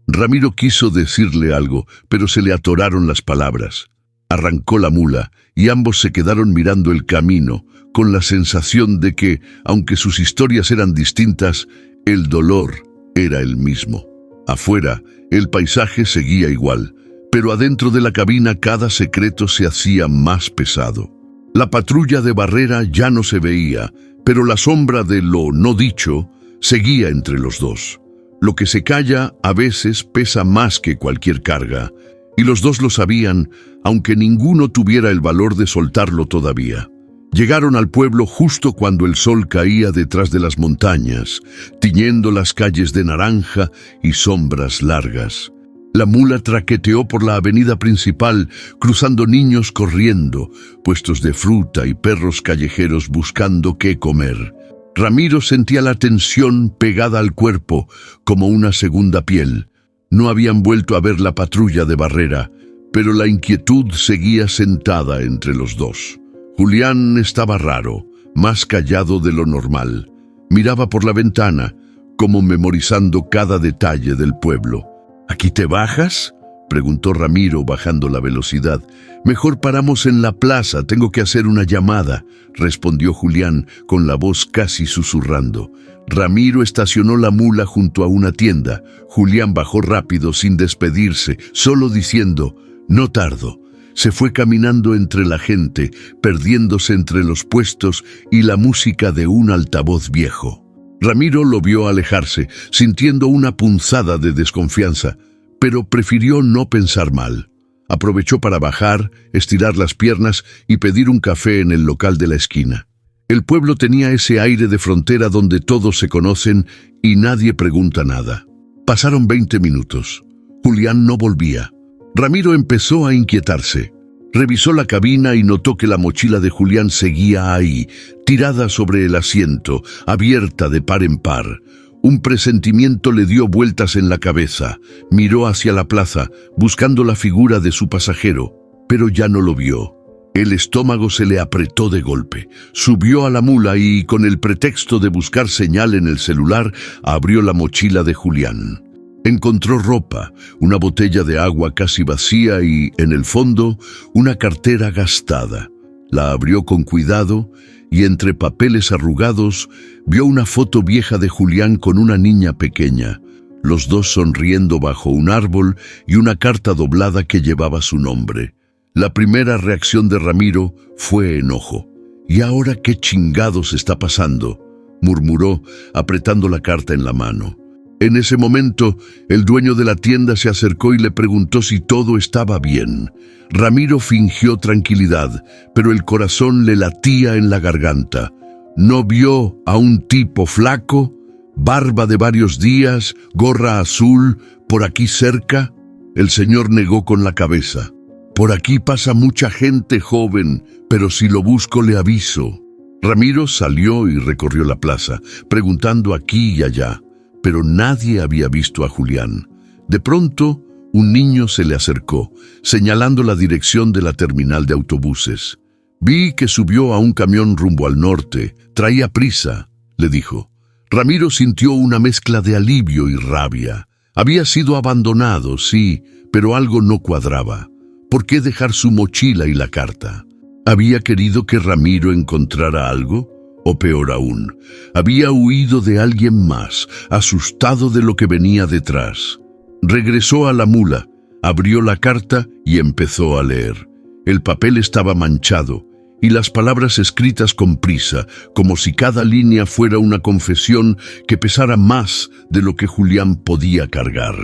Ramiro quiso decirle algo, pero se le atoraron las palabras. Arrancó la mula y ambos se quedaron mirando el camino, con la sensación de que, aunque sus historias eran distintas, el dolor era el mismo. Afuera, el paisaje seguía igual, pero adentro de la cabina cada secreto se hacía más pesado. La patrulla de barrera ya no se veía, pero la sombra de lo no dicho seguía entre los dos. Lo que se calla a veces pesa más que cualquier carga, y los dos lo sabían, aunque ninguno tuviera el valor de soltarlo todavía. Llegaron al pueblo justo cuando el sol caía detrás de las montañas, tiñendo las calles de naranja y sombras largas. La mula traqueteó por la avenida principal, cruzando niños corriendo, puestos de fruta y perros callejeros buscando qué comer. Ramiro sentía la tensión pegada al cuerpo, como una segunda piel. No habían vuelto a ver la patrulla de barrera, pero la inquietud seguía sentada entre los dos. Julián estaba raro, más callado de lo normal. Miraba por la ventana, como memorizando cada detalle del pueblo. «¿Aquí te bajas?», preguntó Ramiro bajando la velocidad. «Mejor paramos en la plaza, tengo que hacer una llamada», respondió Julián con la voz casi susurrando. Ramiro estacionó la mula junto a una tienda. Julián bajó rápido sin despedirse, solo diciendo «no tardo». Se fue caminando entre la gente, perdiéndose entre los puestos y la música de un altavoz viejo. Ramiro lo vio alejarse, sintiendo una punzada de desconfianza, pero prefirió no pensar mal. Aprovechó para bajar, estirar las piernas y pedir un café en el local de la esquina. El pueblo tenía ese aire de frontera donde todos se conocen y nadie pregunta nada. Pasaron 20 minutos. Julián no volvía. Ramiro empezó a inquietarse. Revisó la cabina y notó que la mochila de Julián seguía ahí, tirada sobre el asiento, abierta de par en par. Un presentimiento le dio vueltas en la cabeza. Miró hacia la plaza, buscando la figura de su pasajero, pero ya no lo vio. El estómago se le apretó de golpe. Subió a la mula y, con el pretexto de buscar señal en el celular, abrió la mochila de Julián. Encontró ropa, una botella de agua casi vacía y, en el fondo, una cartera gastada. La abrió con cuidado y, entre papeles arrugados, vio una foto vieja de Julián con una niña pequeña. los dos sonriendo bajo un árbol y una carta doblada que llevaba su nombre. La primera reacción de Ramiro fue enojo. «¿Y ahora qué chingados está pasando?», murmuró, apretando la carta en la mano. En ese momento, el dueño de la tienda se acercó y le preguntó si todo estaba bien. Ramiro fingió tranquilidad, pero el corazón le latía en la garganta. ¿No vio a un tipo flaco, barba de varios días, gorra azul, por aquí cerca? El señor negó con la cabeza. «Por aquí pasa mucha gente joven, pero si lo busco le aviso». Ramiro salió y recorrió la plaza, preguntando aquí y allá, pero nadie había visto a Julián. De pronto, un niño se le acercó, señalando la dirección de la terminal de autobuses. «Vi que subió a un camión rumbo al norte. Traía prisa», le dijo. Ramiro sintió una mezcla de alivio y rabia. Había sido abandonado, sí, pero algo no cuadraba. ¿Por qué dejar su mochila y la carta? ¿Había querido que Ramiro encontrara algo? O peor aún, había huido de alguien más, asustado de lo que venía detrás. Regresó a la mula, abrió la carta y empezó a leer. El papel estaba manchado y las palabras escritas con prisa, como si cada línea fuera una confesión que pesara más de lo que Julián podía cargar.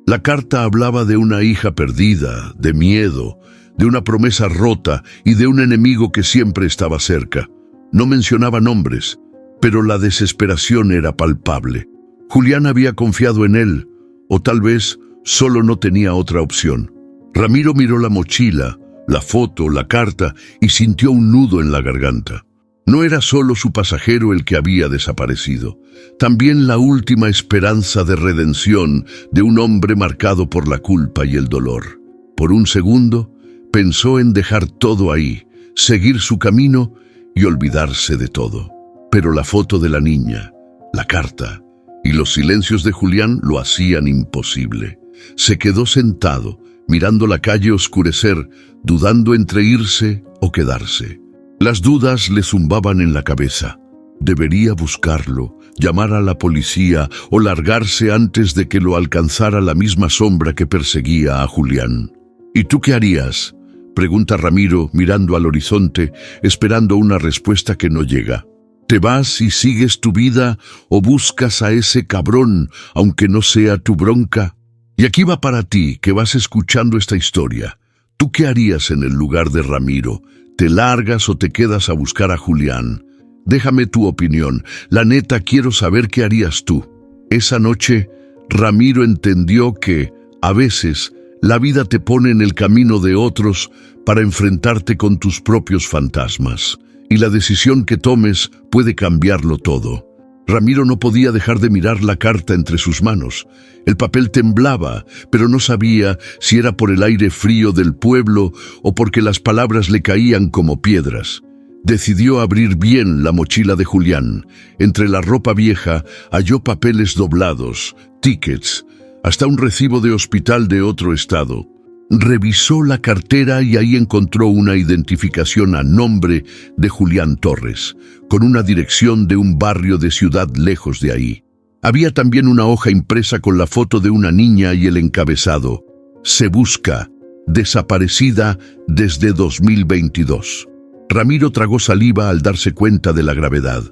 La carta hablaba de una hija perdida, de miedo, de una promesa rota y de un enemigo que siempre estaba cerca. No mencionaba nombres, pero la desesperación era palpable. Julián había confiado en él, o tal vez solo no tenía otra opción. Ramiro miró la mochila, la foto, la carta y sintió un nudo en la garganta. No era solo su pasajero el que había desaparecido, también la última esperanza de redención de un hombre marcado por la culpa y el dolor. Por un segundo, pensó en dejar todo ahí, seguir su camino y olvidarse de todo. Pero la foto de la niña, la carta y los silencios de Julián lo hacían imposible. Se quedó sentado, mirando la calle oscurecer, dudando entre irse o quedarse. Las dudas le zumbaban en la cabeza. ¿Debería buscarlo, llamar a la policía o largarse antes de que lo alcanzara la misma sombra que perseguía a Julián? ¿Y tú qué harías?, pregunta Ramiro, mirando al horizonte, esperando una respuesta que no llega. ¿Te vas y sigues tu vida o buscas a ese cabrón, aunque no sea tu bronca? Y aquí va para ti, que vas escuchando esta historia. ¿Tú qué harías en el lugar de Ramiro? ¿Te largas o te quedas a buscar a Julián? Déjame tu opinión. La neta, quiero saber qué harías tú. Esa noche, Ramiro entendió que, a veces, la vida te pone en el camino de otros para enfrentarte con tus propios fantasmas. Y la decisión que tomes puede cambiarlo todo. Ramiro no podía dejar de mirar la carta entre sus manos. El papel temblaba, pero no sabía si era por el aire frío del pueblo o porque las palabras le caían como piedras. Decidió abrir bien la mochila de Julián. Entre la ropa vieja halló papeles doblados, tickets, hasta un recibo de hospital de otro estado. Revisó la cartera y ahí encontró una identificación a nombre de Julián Torres, con una dirección de un barrio de ciudad lejos de ahí. Había también una hoja impresa con la foto de una niña y el encabezado: «Se busca, desaparecida desde 2022». Ramiro tragó saliva al darse cuenta de la gravedad.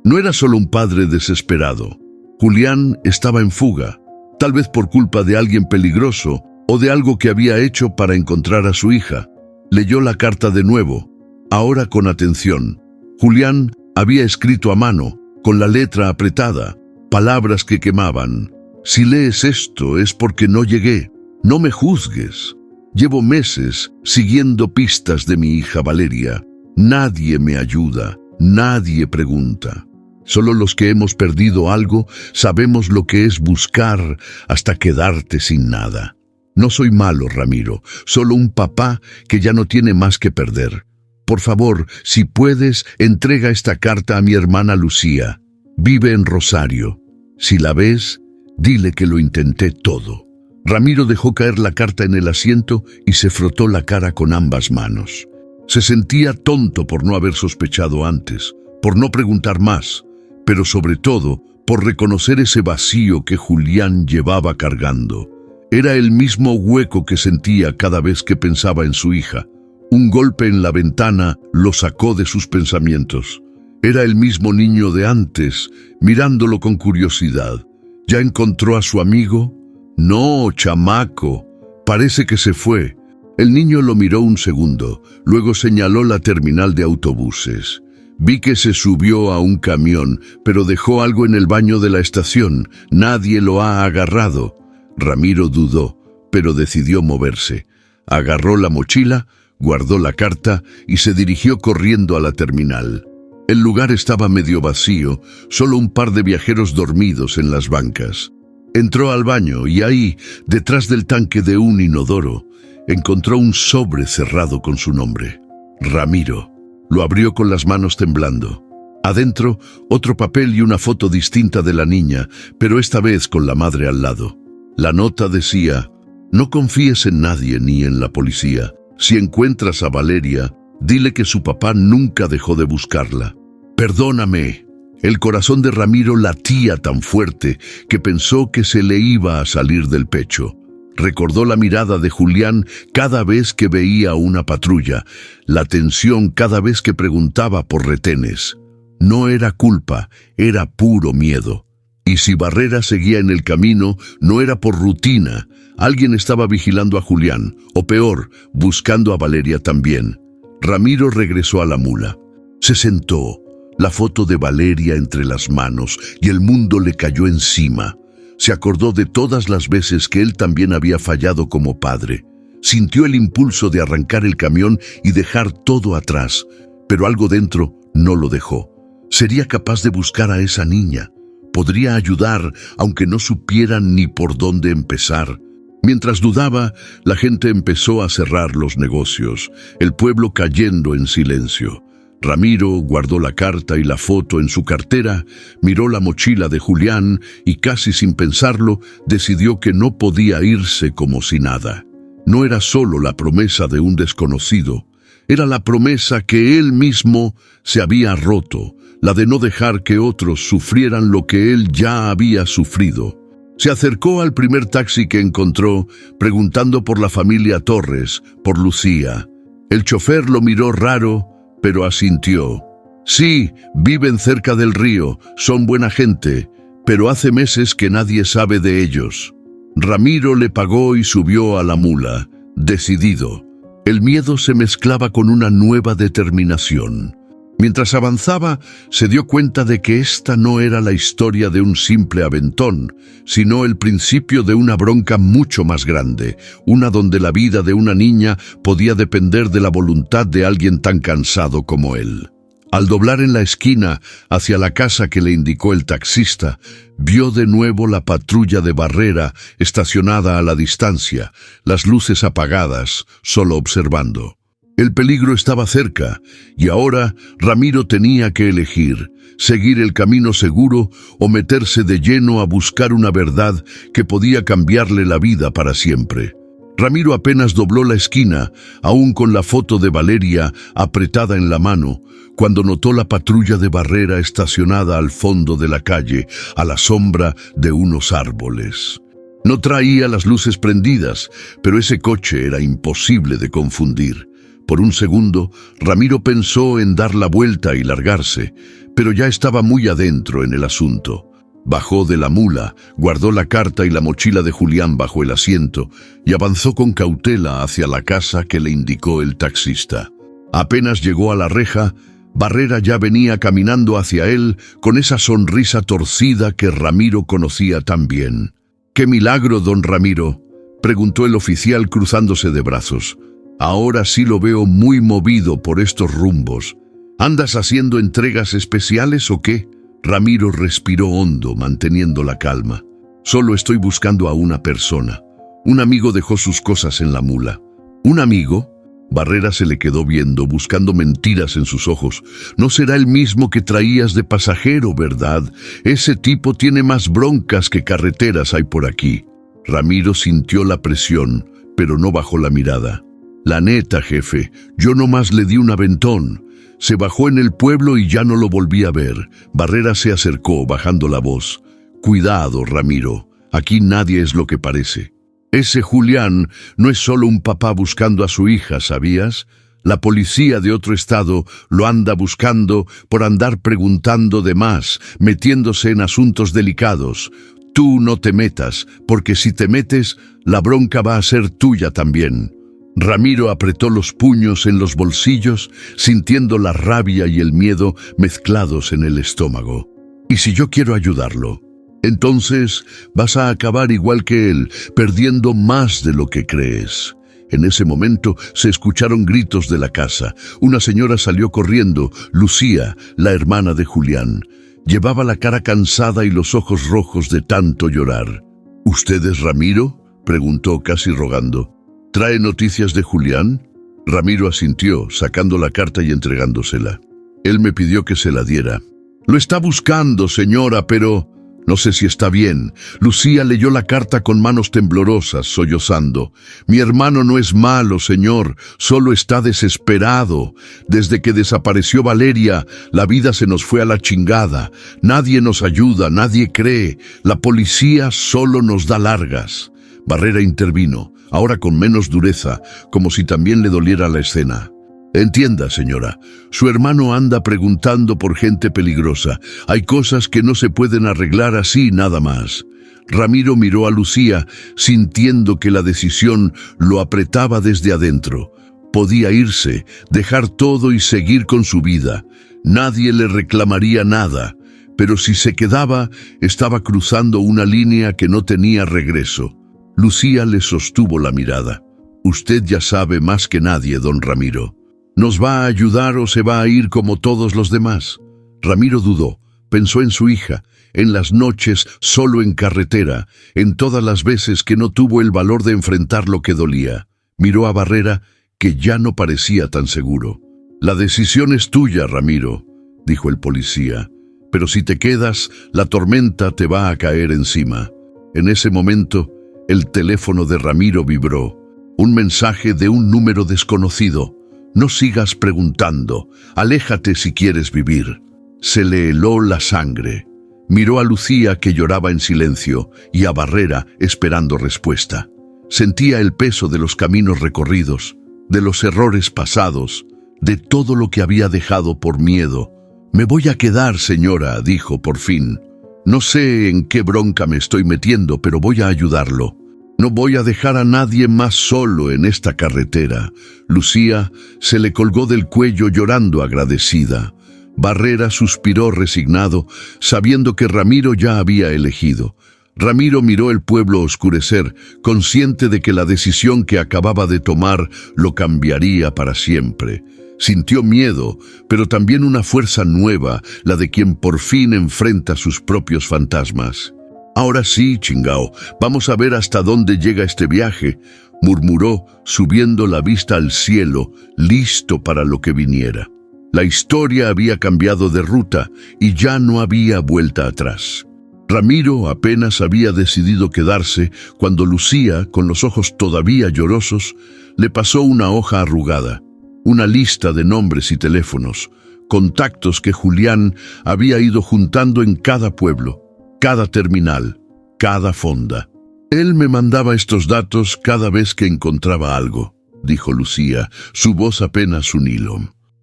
No era solo un padre desesperado. Julián estaba en fuga, tal vez por culpa de alguien peligroso o de algo que había hecho para encontrar a su hija. Leyó la carta de nuevo, ahora con atención. Julián había escrito a mano, con la letra apretada, palabras que quemaban. «Si lees esto es porque no llegué. No me juzgues. Llevo meses siguiendo pistas de mi hija Valeria. Nadie me ayuda, nadie pregunta. Solo los que hemos perdido algo sabemos lo que es buscar hasta quedarte sin nada. No soy malo, Ramiro, solo un papá que ya no tiene más que perder. Por favor, si puedes, entrega esta carta a mi hermana Lucía. Vive en Rosario. Si la ves, dile que lo intenté todo». Ramiro dejó caer la carta en el asiento y se frotó la cara con ambas manos. Se sentía tonto por no haber sospechado antes, por no preguntar más, pero sobre todo por reconocer ese vacío que Julián llevaba cargando. Era el mismo hueco que sentía cada vez que pensaba en su hija. Un golpe en la ventana lo sacó de sus pensamientos. Era el mismo niño de antes, mirándolo con curiosidad. ¿Ya encontró a su amigo? No, chamaco. Parece que se fue. El niño lo miró un segundo, luego señaló la terminal de autobuses. Vi que se subió a un camión, pero dejó algo en el baño de la estación. Nadie lo ha agarrado. Ramiro dudó, pero decidió moverse. Agarró la mochila, guardó la carta y se dirigió corriendo a la terminal. El lugar estaba medio vacío, solo un par de viajeros dormidos en las bancas. Entró al baño y ahí, detrás del tanque de un inodoro, encontró un sobre cerrado con su nombre. Ramiro. Lo abrió con las manos temblando. Adentro, otro papel y una foto distinta de la niña, pero esta vez con la madre al lado. La nota decía: no confíes en nadie ni en la policía. Si encuentras a Valeria, dile que su papá nunca dejó de buscarla. Perdóname. El corazón de Ramiro latía tan fuerte que pensó que se le iba a salir del pecho. Recordó la mirada de Julián cada vez que veía una patrulla, la tensión cada vez que preguntaba por retenes. No era culpa, era puro miedo. Y si Barrera seguía en el camino, no era por rutina. Alguien estaba vigilando a Julián, o peor, buscando a Valeria también. Ramiro regresó a la mula. Se sentó, la foto de Valeria entre las manos, y el mundo le cayó encima. Se acordó de todas las veces que él también había fallado como padre. Sintió el impulso de arrancar el camión y dejar todo atrás, pero algo dentro no lo dejó. Sería capaz de buscar a esa niña. Podría ayudar, aunque no supieran ni por dónde empezar. Mientras dudaba, la gente empezó a cerrar los negocios, el pueblo cayendo en silencio. Ramiro guardó la carta y la foto en su cartera, miró la mochila de Julián y casi sin pensarlo decidió que no podía irse como si nada. No era solo la promesa de un desconocido, era la promesa que él mismo se había roto, la de no dejar que otros sufrieran lo que él ya había sufrido. Se acercó al primer taxi que encontró, preguntando por la familia Torres, por Lucía. El chofer lo miró raro, pero asintió. Sí, viven cerca del río, son buena gente, pero hace meses que nadie sabe de ellos. Ramiro le pagó y subió a la mula, decidido. El miedo se mezclaba con una nueva determinación. Mientras avanzaba, se dio cuenta de que esta no era la historia de un simple aventón, sino el principio de una bronca mucho más grande, una donde la vida de una niña podía depender de la voluntad de alguien tan cansado como él. Al doblar en la esquina hacia la casa que le indicó el taxista, vio de nuevo la patrulla de Barrera estacionada a la distancia, las luces apagadas, solo observando. El peligro estaba cerca, y ahora Ramiro tenía que elegir, seguir el camino seguro o meterse de lleno a buscar una verdad que podía cambiarle la vida para siempre. Ramiro apenas dobló la esquina, aún con la foto de Valeria apretada en la mano, cuando notó la patrulla de Barrera estacionada al fondo de la calle, a la sombra de unos árboles. No traía las luces prendidas, pero ese coche era imposible de confundir. Por un segundo, Ramiro pensó en dar la vuelta y largarse, pero ya estaba muy adentro en el asunto. Bajó de la mula, guardó la carta y la mochila de Julián bajo el asiento y avanzó con cautela hacia la casa que le indicó el taxista. Apenas llegó a la reja, Barrera ya venía caminando hacia él con esa sonrisa torcida que Ramiro conocía tan bien. «¿Qué milagro, don Ramiro?», preguntó el oficial cruzándose de brazos. «Ahora sí lo veo muy movido por estos rumbos. ¿Andas haciendo entregas especiales o qué?». Ramiro respiró hondo, manteniendo la calma. «Solo estoy buscando a una persona. Un amigo dejó sus cosas en la mula». «¿Un amigo?». Barrera se le quedó viendo, buscando mentiras en sus ojos. «No será el mismo que traías de pasajero, ¿verdad? Ese tipo tiene más broncas que carreteras hay por aquí». Ramiro sintió la presión, pero no bajó la mirada. «La neta, jefe, yo nomás le di un aventón. Se bajó en el pueblo y ya no lo volví a ver. Barrera se acercó, bajando la voz. Cuidado, Ramiro, aquí nadie es lo que parece. Ese Julián no es solo un papá buscando a su hija, ¿sabías? La policía de otro estado lo anda buscando por andar preguntando de más, metiéndose en asuntos delicados. Tú no te metas, porque si te metes, la bronca va a ser tuya también. Ramiro apretó los puños en los bolsillos, sintiendo la rabia y el miedo mezclados en el estómago. ¿Y si yo quiero ayudarlo? Entonces vas a acabar igual que él, perdiendo más de lo que crees. En ese momento se escucharon gritos de la casa. Una señora salió corriendo, Lucía, la hermana de Julián. Llevaba la cara cansada y los ojos rojos de tanto llorar. ¿Usted es Ramiro?, preguntó casi rogando. ¿Trae noticias de Julián? Ramiro asintió, sacando la carta y entregándosela. Él me pidió que se la diera. Lo está buscando, señora, pero no sé si está bien. Lucía leyó la carta con manos temblorosas, sollozando. Mi hermano no es malo, señor, solo está desesperado. Desde que desapareció Valeria, la vida se nos fue a la chingada. Nadie nos ayuda, nadie cree. La policía solo nos da largas. Barrera intervino, ahora con menos dureza, como si también le doliera la escena. Entienda, señora, su hermano anda preguntando por gente peligrosa. Hay cosas que no se pueden arreglar así nada más. Ramiro miró a Lucía, sintiendo que la decisión lo apretaba desde adentro. Podía irse, dejar todo y seguir con su vida. Nadie le reclamaría nada, pero si se quedaba, estaba cruzando una línea que no tenía regreso. Lucía le sostuvo la mirada. Usted ya sabe más que nadie, don Ramiro. ¿Nos va a ayudar o se va a ir como todos los demás? Ramiro dudó, pensó en su hija, en las noches solo en carretera, en todas las veces que no tuvo el valor de enfrentar lo que dolía. Miró a Barrera, que ya no parecía tan seguro. La decisión es tuya, Ramiro, dijo el policía, pero si te quedas, la tormenta te va a caer encima. En ese momento, el teléfono de Ramiro vibró. Un mensaje de un número desconocido. No sigas preguntando, aléjate si quieres vivir. Se le heló la sangre. Miró a Lucía, que lloraba en silencio, y a Barrera, esperando respuesta. Sentía el peso de los caminos recorridos, de los errores pasados, de todo lo que había dejado por miedo. Me voy a quedar, señora, dijo por fin. No sé en qué bronca me estoy metiendo, pero voy a ayudarlo. No voy a dejar a nadie más solo en esta carretera. Lucía se le colgó del cuello llorando agradecida. Barrera suspiró resignado, sabiendo que Ramiro ya había elegido. Ramiro miró el pueblo oscurecer, consciente de que la decisión que acababa de tomar lo cambiaría para siempre. Sintió miedo, pero también una fuerza nueva, la de quien por fin enfrenta sus propios fantasmas. Ahora sí, chingao, vamos a ver hasta dónde llega este viaje, murmuró, subiendo la vista al cielo, listo para lo que viniera. La historia había cambiado de ruta y ya no había vuelta atrás. Ramiro apenas había decidido quedarse cuando Lucía, con los ojos todavía llorosos, le pasó una hoja arrugada, una lista de nombres y teléfonos, contactos que Julián había ido juntando en cada pueblo, cada terminal, cada fonda. Él me mandaba estos datos cada vez que encontraba algo, dijo Lucía, su voz apenas un hilo.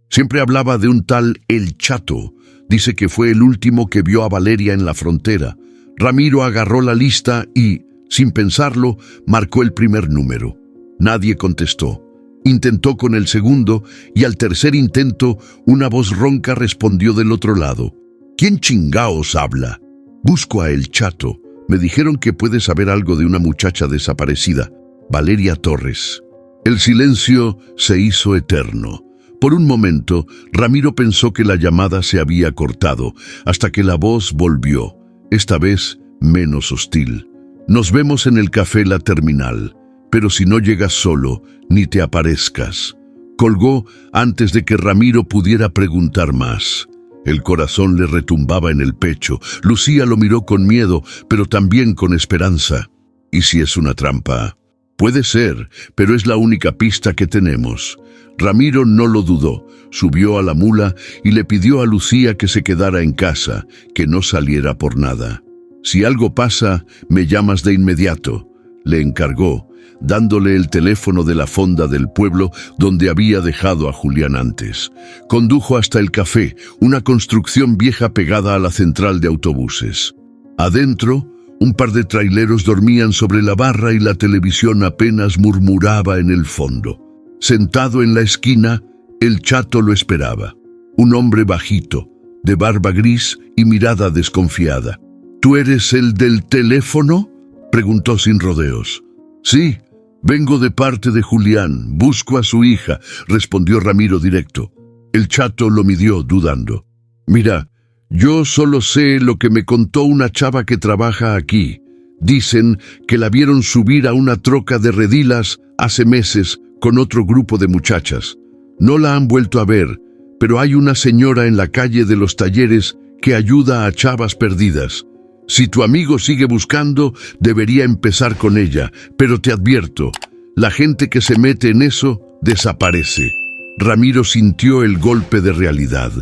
Siempre hablaba de un tal El Chato. Dice que fue el último que vio a Valeria en la frontera. Ramiro agarró la lista y, sin pensarlo, marcó el primer número. Nadie contestó. Intentó con el segundo y al tercer intento una voz ronca respondió del otro lado. ¿Quién chingaos habla? Busco a El Chato. Me dijeron que puede saber algo de una muchacha desaparecida, Valeria Torres. El silencio se hizo eterno. Por un momento, Ramiro pensó que la llamada se había cortado, hasta que la voz volvió, esta vez menos hostil. Nos vemos en el café La Terminal, pero si no llegas solo, ni te aparezcas. Colgó antes de que Ramiro pudiera preguntar más. El corazón le retumbaba en el pecho. Lucía lo miró con miedo, pero también con esperanza. ¿Y si es una trampa? Puede ser, pero es la única pista que tenemos. Ramiro no lo dudó, subió a la mula y le pidió a Lucía que se quedara en casa, que no saliera por nada. «Si algo pasa, me llamas de inmediato», le encargó, dándole el teléfono de la fonda del pueblo donde había dejado a Julián antes. Condujo hasta el café, una construcción vieja pegada a la central de autobuses. Adentro, un par de traileros dormían sobre la barra y la televisión apenas murmuraba en el fondo. Sentado en la esquina, el chato lo esperaba. Un hombre bajito, de barba gris y mirada desconfiada. «¿Tú eres el del teléfono?», preguntó sin rodeos. «Sí, vengo de parte de Julián, busco a su hija», respondió Ramiro directo. El chato lo midió, dudando. «Mira, yo solo sé lo que me contó una chava que trabaja aquí. Dicen que la vieron subir a una troca de redilas hace meses con otro grupo de muchachas. No la han vuelto a ver, pero hay una señora en la calle de los Talleres que ayuda a chavas perdidas. Si tu amigo sigue buscando, debería empezar con ella, pero te advierto, la gente que se mete en eso desaparece». Ramiro sintió el golpe de realidad.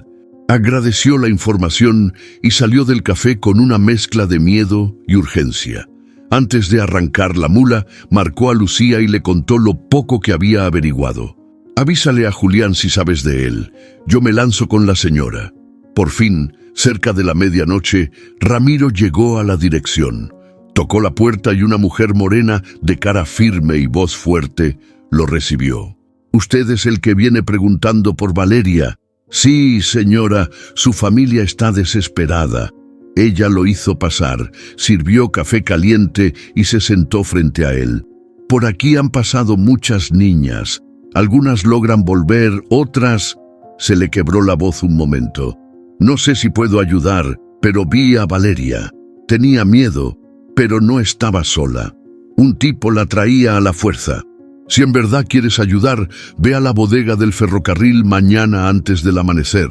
Agradeció la información y salió del café con una mezcla de miedo y urgencia. Antes de arrancar la mula, marcó a Lucía y le contó lo poco que había averiguado. «Avísale a Julián si sabes de él. Yo me lanzo con la señora». Por fin, cerca de la medianoche, Ramiro llegó a la dirección. Tocó la puerta y una mujer morena, de cara firme y voz fuerte, lo recibió. «¿Usted es el que viene preguntando por Valeria?» «Sí, señora, su familia está desesperada». Ella lo hizo pasar, sirvió café caliente y se sentó frente a él. «Por aquí han pasado muchas niñas. Algunas logran volver, otras...» Se le quebró la voz un momento. «No sé si puedo ayudar, pero vi a Valeria. Tenía miedo, pero no estaba sola. Un tipo la traía a la fuerza. Si en verdad quieres ayudar, ve a la bodega del ferrocarril mañana antes del amanecer.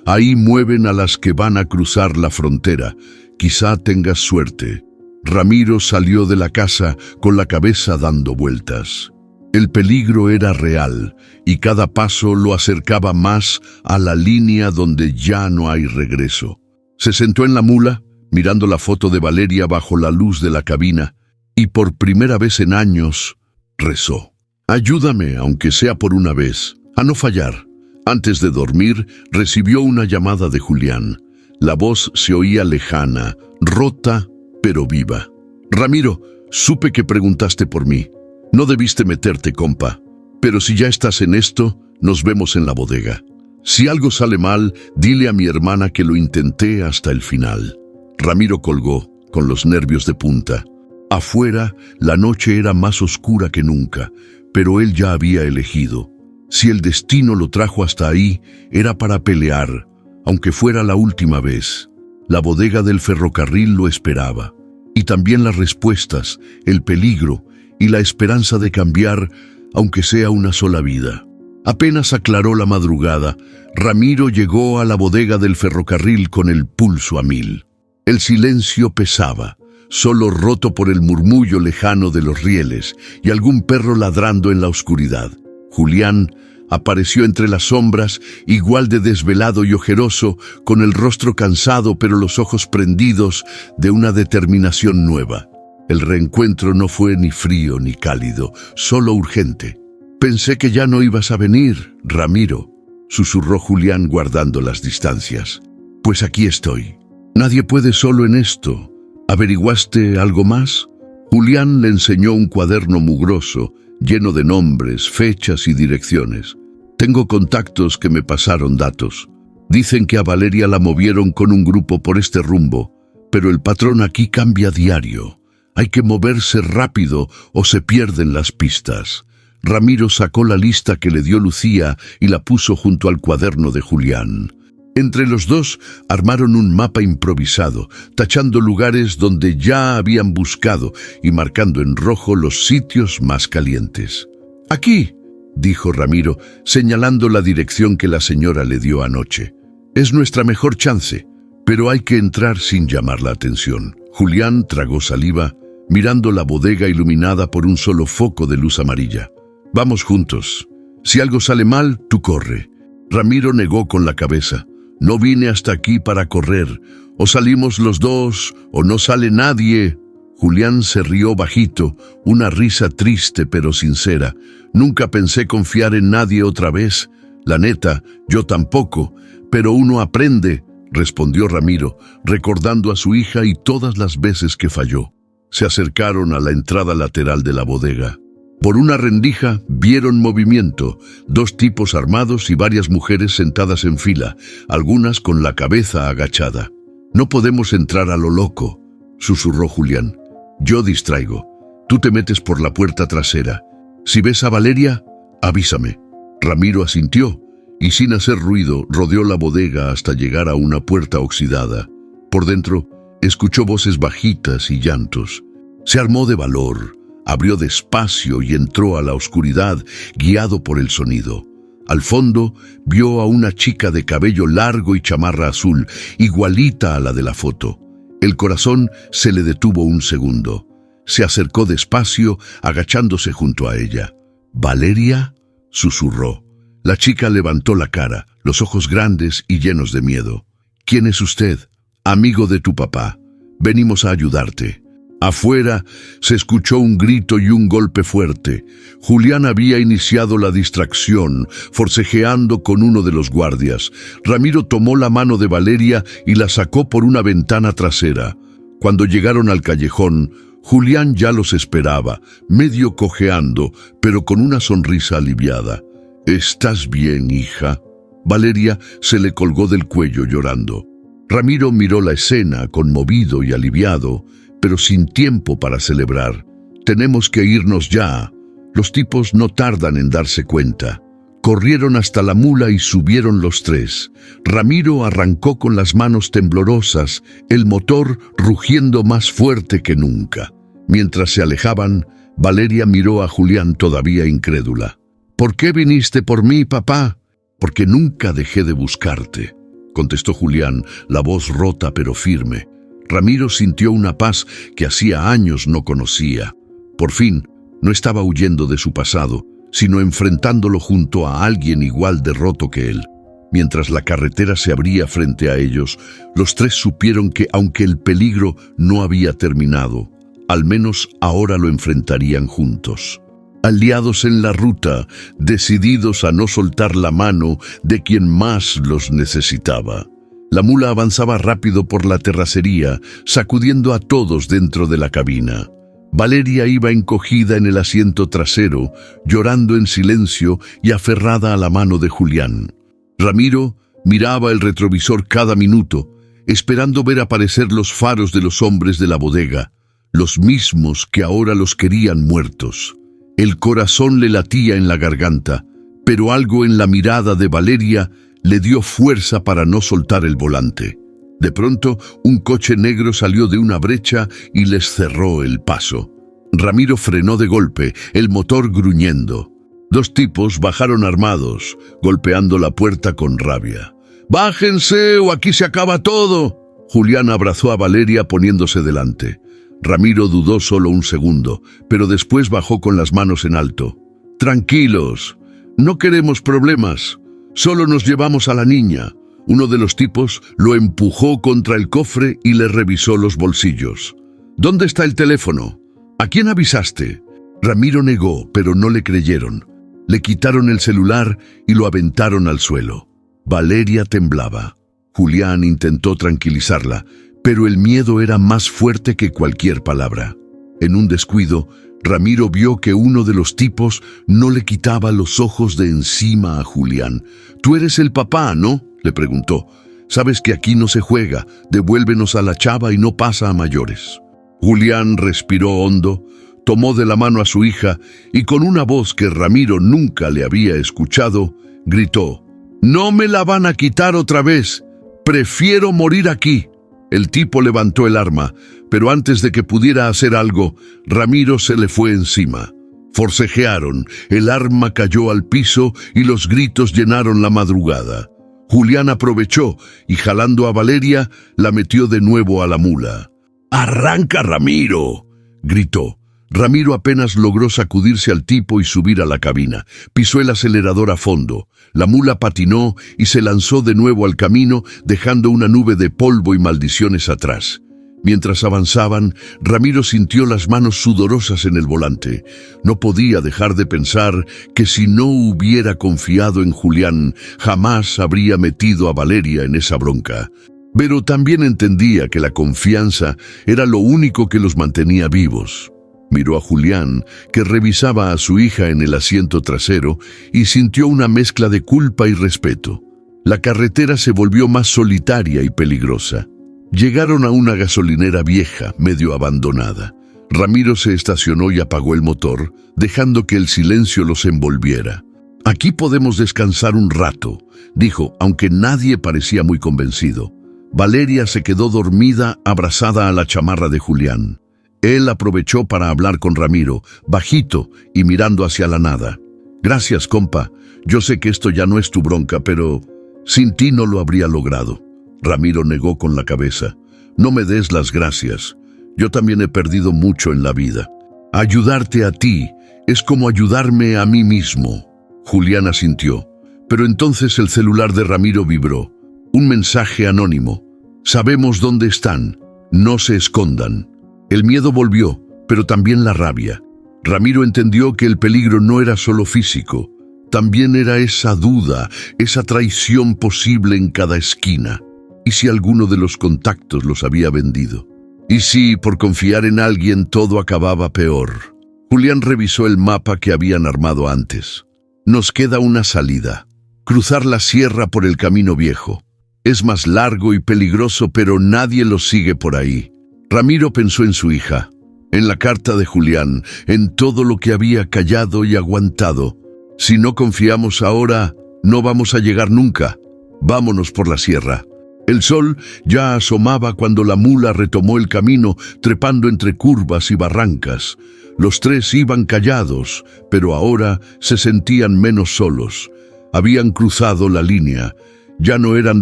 Ahí mueven a las que van a cruzar la frontera. Quizá tengas suerte». Ramiro salió de la casa con la cabeza dando vueltas. El peligro era real y cada paso lo acercaba más a la línea donde ya no hay regreso. Se sentó en la mula, mirando la foto de Valeria bajo la luz de la cabina, y por primera vez en años rezó. «Ayúdame, aunque sea por una vez, a no fallar». Antes de dormir, recibió una llamada de Julián. La voz se oía lejana, rota, pero viva. «Ramiro, supe que preguntaste por mí. No debiste meterte, compa. Pero si ya estás en esto, nos vemos en la bodega. Si algo sale mal, dile a mi hermana que lo intenté hasta el final». Ramiro colgó, con los nervios de punta. Afuera, la noche era más oscura que nunca, pero él ya había elegido. Si el destino lo trajo hasta ahí, era para pelear, aunque fuera la última vez. La bodega del ferrocarril lo esperaba, y también las respuestas, el peligro y la esperanza de cambiar, aunque sea una sola vida. Apenas aclaró la madrugada, Ramiro llegó a la bodega del ferrocarril con el pulso a 1000. El silencio pesaba, solo roto por el murmullo lejano de los rieles y algún perro ladrando en la oscuridad. Julián apareció entre las sombras, igual de desvelado y ojeroso, con el rostro cansado pero los ojos prendidos de una determinación nueva. El reencuentro no fue ni frío ni cálido, solo urgente. «Pensé que ya no ibas a venir, Ramiro», susurró Julián guardando las distancias. «Pues aquí estoy. Nadie puede solo en esto. ¿Averiguaste algo más?». Julián le enseñó un cuaderno mugroso, lleno de nombres, fechas y direcciones. «Tengo contactos que me pasaron datos. Dicen que a Valeria la movieron con un grupo por este rumbo, pero el patrón aquí cambia diario. Hay que moverse rápido o se pierden las pistas». Ramiro sacó la lista que le dio Lucía y la puso junto al cuaderno de Julián. Entre los dos armaron un mapa improvisado, tachando lugares donde ya habían buscado y marcando en rojo los sitios más calientes. «Aquí», dijo Ramiro, señalando la dirección que la señora le dio anoche. «Es nuestra mejor chance, pero hay que entrar sin llamar la atención». Julián tragó saliva, mirando la bodega iluminada por un solo foco de luz amarilla. «Vamos juntos. Si algo sale mal, tú corre». Ramiro negó con la cabeza. «No vine hasta aquí para correr. O salimos los dos, o no sale nadie». Julián se rió bajito, una risa triste pero sincera. «Nunca pensé confiar en nadie otra vez. La neta, yo tampoco. Pero uno aprende», respondió Ramiro, recordando a su hija y todas las veces que falló. Se acercaron a la entrada lateral de la bodega. Por una rendija vieron movimiento, 2 tipos armados y varias mujeres sentadas en fila, algunas con la cabeza agachada. «No podemos entrar a lo loco», susurró Julián. «Yo distraigo. Tú te metes por la puerta trasera. Si ves a Valeria, avísame». Ramiro asintió y sin hacer ruido rodeó la bodega hasta llegar a una puerta oxidada. Por dentro escuchó voces bajitas y llantos. Se armó de valor. Abrió despacio y entró a la oscuridad, guiado por el sonido. Al fondo, vio a una chica de cabello largo y chamarra azul, igualita a la de la foto. El corazón se le detuvo un segundo. Se acercó despacio, agachándose junto a ella. «¿Valeria?», susurró. La chica levantó la cara, los ojos grandes y llenos de miedo. «¿Quién es usted?». «Amigo de tu papá. Venimos a ayudarte». Afuera se escuchó un grito y un golpe fuerte. Julián había iniciado la distracción, forcejeando con uno de los guardias. Ramiro tomó la mano de Valeria y la sacó por una ventana trasera. Cuando llegaron al callejón, Julián ya los esperaba, medio cojeando, pero con una sonrisa aliviada. «¿Estás bien, hija?». Valeria se le colgó del cuello llorando. Ramiro miró la escena, conmovido y aliviado, pero sin tiempo para celebrar. «Tenemos que irnos ya». Los tipos no tardan en darse cuenta. Corrieron hasta la mula y subieron los 3. Ramiro arrancó con las manos temblorosas, el motor rugiendo más fuerte que nunca. Mientras se alejaban, Valeria miró a Julián todavía incrédula. «¿Por qué viniste por mí, papá?». «Porque nunca dejé de buscarte», contestó Julián, la voz rota pero firme. Ramiro sintió una paz que hacía años no conocía. Por fin, no estaba huyendo de su pasado, sino enfrentándolo junto a alguien igual de roto que él. Mientras la carretera se abría frente a ellos, los 3 supieron que, aunque el peligro no había terminado, al menos ahora lo enfrentarían juntos. Aliados en la ruta, decididos a no soltar la mano de quien más los necesitaba. La mula avanzaba rápido por la terracería, sacudiendo a todos dentro de la cabina. Valeria iba encogida en el asiento trasero, llorando en silencio y aferrada a la mano de Julián. Ramiro miraba el retrovisor cada minuto, esperando ver aparecer los faros de los hombres de la bodega, los mismos que ahora los querían muertos. El corazón le latía en la garganta, pero algo en la mirada de Valeria le dio fuerza para no soltar el volante. De pronto, un coche negro salió de una brecha y les cerró el paso. Ramiro frenó de golpe, el motor gruñendo. 2 tipos bajaron armados, golpeando la puerta con rabia. «¡Bájense o aquí se acaba todo!». Julián abrazó a Valeria poniéndose delante. Ramiro dudó solo un segundo, pero después bajó con las manos en alto. «Tranquilos, no queremos problemas. Solo nos llevamos a la niña». Uno de los tipos lo empujó contra el cofre y le revisó los bolsillos. «¿Dónde está el teléfono? ¿A quién avisaste?». Ramiro negó, pero no le creyeron. Le quitaron el celular y lo aventaron al suelo. Valeria temblaba. Julián intentó tranquilizarla, pero el miedo era más fuerte que cualquier palabra. En un descuido, Ramiro vio que uno de los tipos no le quitaba los ojos de encima a Julián. «Tú eres el papá, ¿no?», le preguntó. «Sabes que aquí no se juega, devuélvenos a la chava y no pasa a mayores». Julián respiró hondo, tomó de la mano a su hija y con una voz que Ramiro nunca le había escuchado, gritó: «No me la van a quitar otra vez, prefiero morir aquí». El tipo levantó el arma, pero antes de que pudiera hacer algo, Ramiro se le fue encima. Forcejearon, el arma cayó al piso y los gritos llenaron la madrugada. Julián aprovechó y jalando a Valeria, la metió de nuevo a la mula. «¡Arranca, Ramiro!», gritó. Ramiro apenas logró sacudirse al tipo y subir a la cabina. Pisó el acelerador a fondo. La mula patinó y se lanzó de nuevo al camino, dejando una nube de polvo y maldiciones atrás. Mientras avanzaban, Ramiro sintió las manos sudorosas en el volante. No podía dejar de pensar que si no hubiera confiado en Julián, jamás habría metido a Valeria en esa bronca. Pero también entendía que la confianza era lo único que los mantenía vivos. Miró a Julián, que revisaba a su hija en el asiento trasero, y sintió una mezcla de culpa y respeto. La carretera se volvió más solitaria y peligrosa. Llegaron a una gasolinera vieja, medio abandonada. Ramiro se estacionó y apagó el motor, dejando que el silencio los envolviera. «Aquí podemos descansar un rato», dijo, aunque nadie parecía muy convencido. Valeria se quedó dormida, abrazada a la chamarra de Julián. Él aprovechó para hablar con Ramiro, bajito y mirando hacia la nada. «Gracias, compa. Yo sé que esto ya no es tu bronca, pero sin ti no lo habría logrado». Ramiro negó con la cabeza. «No me des las gracias. Yo también he perdido mucho en la vida. Ayudarte a ti es como ayudarme a mí mismo». Julián asintió, pero entonces el celular de Ramiro vibró. Un mensaje anónimo. «Sabemos dónde están. No se escondan». El miedo volvió, pero también la rabia. Ramiro entendió que el peligro no era solo físico. También era esa duda, esa traición posible en cada esquina. ¿Y si alguno de los contactos los había vendido? ¿Y si, por confiar en alguien, todo acababa peor? Julián revisó el mapa que habían armado antes. «Nos queda una salida. Cruzar la sierra por el camino viejo. Es más largo y peligroso, pero nadie lo sigue por ahí». Ramiro pensó en su hija, en la carta de Julián, en todo lo que había callado y aguantado. «Si no confiamos ahora, no vamos a llegar nunca. Vámonos por la sierra». El sol ya asomaba cuando la mula retomó el camino, trepando entre curvas y barrancas. Los tres iban callados, pero ahora se sentían menos solos. Habían cruzado la línea. Ya no eran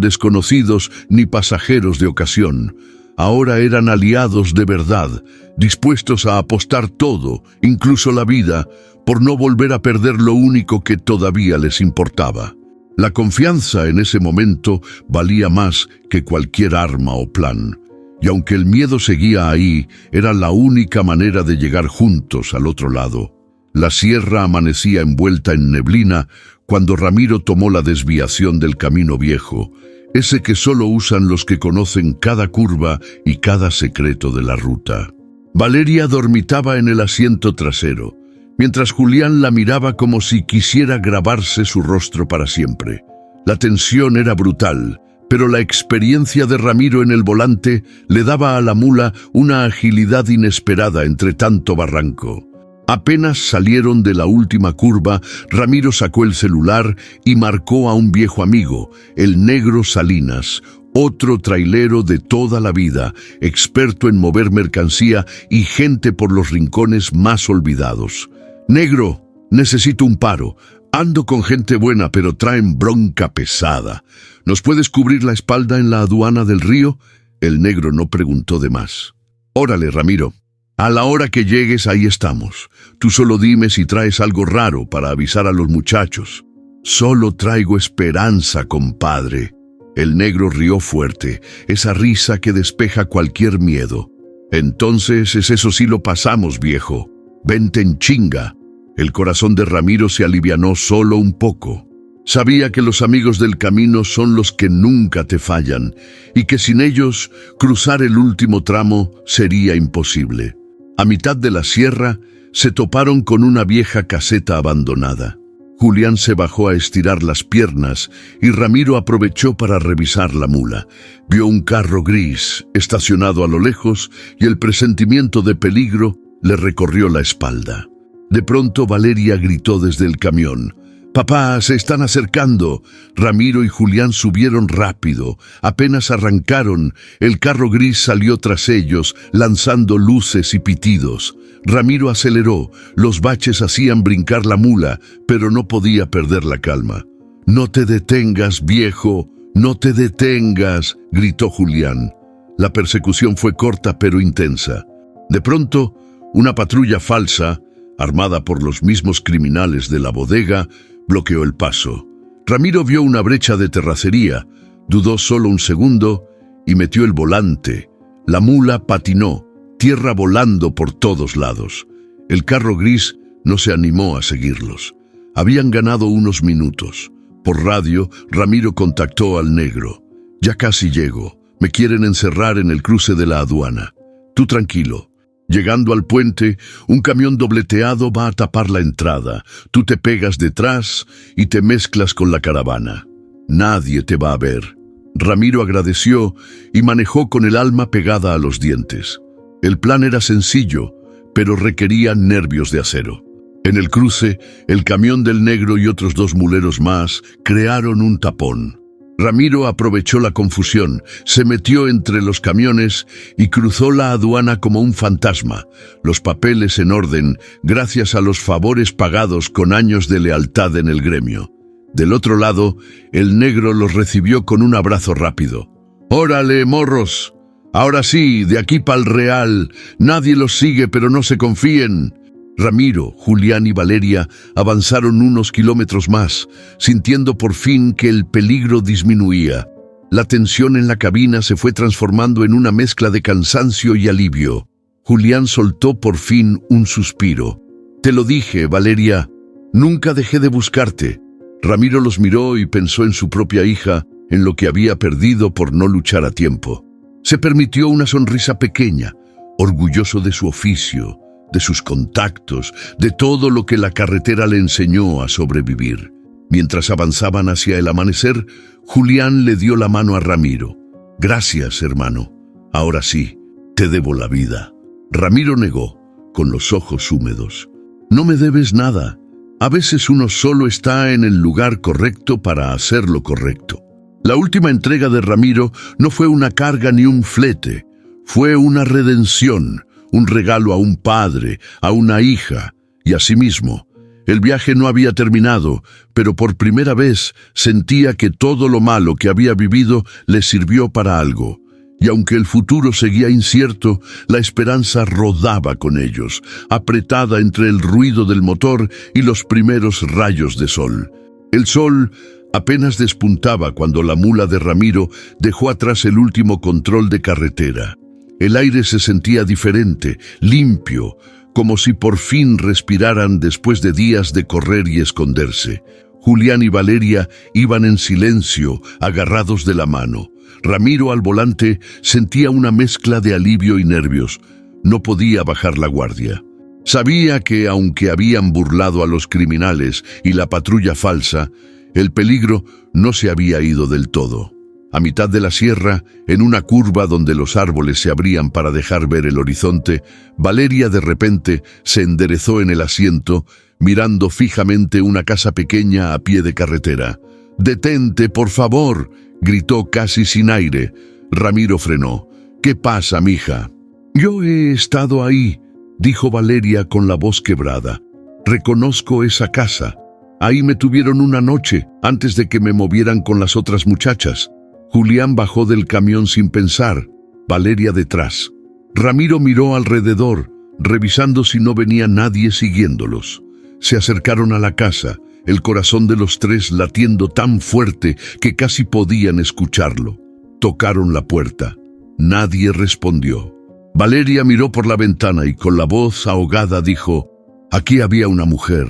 desconocidos ni pasajeros de ocasión. Ahora eran aliados de verdad, dispuestos a apostar todo, incluso la vida, por no volver a perder lo único que todavía les importaba. La confianza en ese momento valía más que cualquier arma o plan. Y aunque el miedo seguía ahí, era la única manera de llegar juntos al otro lado. La sierra amanecía envuelta en neblina cuando Ramiro tomó la desviación del camino viejo, ese que solo usan los que conocen cada curva y cada secreto de la ruta. Valeria dormitaba en el asiento trasero, mientras Julián la miraba como si quisiera grabarse su rostro para siempre. La tensión era brutal, pero la experiencia de Ramiro en el volante le daba a la mula una agilidad inesperada entre tanto barranco. Apenas salieron de la última curva, Ramiro sacó el celular y marcó a un viejo amigo, el Negro Salinas, otro trailero de toda la vida, experto en mover mercancía y gente por los rincones más olvidados. «Negro, necesito un paro. Ando con gente buena, pero traen bronca pesada. ¿Nos puedes cubrir la espalda en la aduana del río?» El negro no preguntó de más. «Órale, Ramiro. A la hora que llegues, ahí estamos. Tú solo dime si traes algo raro para avisar a los muchachos». «Solo traigo esperanza, compadre». El negro rió fuerte, esa risa que despeja cualquier miedo. «Entonces, eso sí lo pasamos, viejo. Vente en chinga». El corazón de Ramiro se alivianó solo un poco. Sabía que los amigos del camino son los que nunca te fallan, y que sin ellos, cruzar el último tramo sería imposible. A mitad de la sierra, se toparon con una vieja caseta abandonada. Julián se bajó a estirar las piernas y Ramiro aprovechó para revisar la mula. Vio un carro gris estacionado a lo lejos y el presentimiento de peligro le recorrió la espalda. De pronto Valeria gritó desde el camión: «¡Papá, se están acercando!». Ramiro y Julián subieron rápido. Apenas arrancaron, el carro gris salió tras ellos, lanzando luces y pitidos. Ramiro aceleró, los baches hacían brincar la mula, pero no podía perder la calma. «No te detengas, viejo, no te detengas», gritó Julián. La persecución fue corta pero intensa. De pronto, Una patrulla falsa, armada por los mismos criminales de la bodega, bloqueó el paso. Ramiro vio una brecha de terracería, dudó solo un segundo y metió el volante. La mula patinó, tierra volando por todos lados. El carro gris no se animó a seguirlos. Habían ganado unos minutos. Por radio, Ramiro contactó al negro. «Ya casi llego. Me quieren encerrar en el cruce de la aduana. Tú tranquilo. Llegando al puente, un camión dobleteado va a tapar la entrada. Tú te pegas detrás y te mezclas con la caravana. Nadie te va a ver». Ramiro agradeció y manejó con el alma pegada a los dientes. El plan era sencillo, pero requería nervios de acero. En el cruce, el camión del negro y otros 2 muleros más crearon un tapón. Ramiro aprovechó la confusión, se metió entre los camiones y cruzó la aduana como un fantasma, los papeles en orden gracias a los favores pagados con años de lealtad en el gremio. Del otro lado, el negro los recibió con un abrazo rápido. «Órale, morros. Ahora sí, de aquí pa'l real. Nadie los sigue, pero no se confíen». Ramiro, Julián y Valeria avanzaron unos kilómetros más, sintiendo por fin que el peligro disminuía. La tensión en la cabina se fue transformando en una mezcla de cansancio y alivio. Julián soltó por fin un suspiro. «Te lo dije, Valeria. Nunca dejé de buscarte». Ramiro los miró y pensó en su propia hija, en lo que había perdido por no luchar a tiempo. Se permitió una sonrisa pequeña, orgulloso de su oficio, de sus contactos, de todo lo que la carretera le enseñó a sobrevivir. Mientras avanzaban hacia el amanecer, Julián le dio la mano a Ramiro. «Gracias, hermano. Ahora sí, te debo la vida». Ramiro negó, con los ojos húmedos. «No me debes nada. A veces uno solo está en el lugar correcto para hacer lo correcto». La última entrega de Ramiro no fue una carga ni un flete, fue una redención, un regalo a un padre, a una hija y a sí mismo. El viaje no había terminado, pero por primera vez sentía que todo lo malo que había vivido le sirvió para algo. Y aunque el futuro seguía incierto, la esperanza rodaba con ellos, apretada entre el ruido del motor y los primeros rayos de sol. El sol apenas despuntaba cuando la mula de Ramiro dejó atrás el último control de carretera. El aire se sentía diferente, limpio, como si por fin respiraran después de días de correr y esconderse. Julián y Valeria iban en silencio, agarrados de la mano. Ramiro al volante sentía una mezcla de alivio y nervios. No podía bajar la guardia. Sabía que, aunque habían burlado a los criminales y la patrulla falsa, el peligro no se había ido del todo. A mitad de la sierra, en una curva donde los árboles se abrían para dejar ver el horizonte, Valeria de repente se enderezó en el asiento, mirando fijamente una casa pequeña a pie de carretera. «¡Detente, por favor!», gritó casi sin aire. Ramiro frenó. «¿Qué pasa, mija?». «Yo he estado ahí», dijo Valeria con la voz quebrada. «Reconozco esa casa. Ahí me tuvieron una noche, antes de que me movieran con las otras muchachas». Julián bajó del camión sin pensar, Valeria detrás. Ramiro miró alrededor, revisando si no venía nadie siguiéndolos. Se acercaron a la casa, el corazón de los tres latiendo tan fuerte que casi podían escucharlo. Tocaron la puerta. Nadie respondió. Valeria miró por la ventana y con la voz ahogada dijo: «Aquí había una mujer,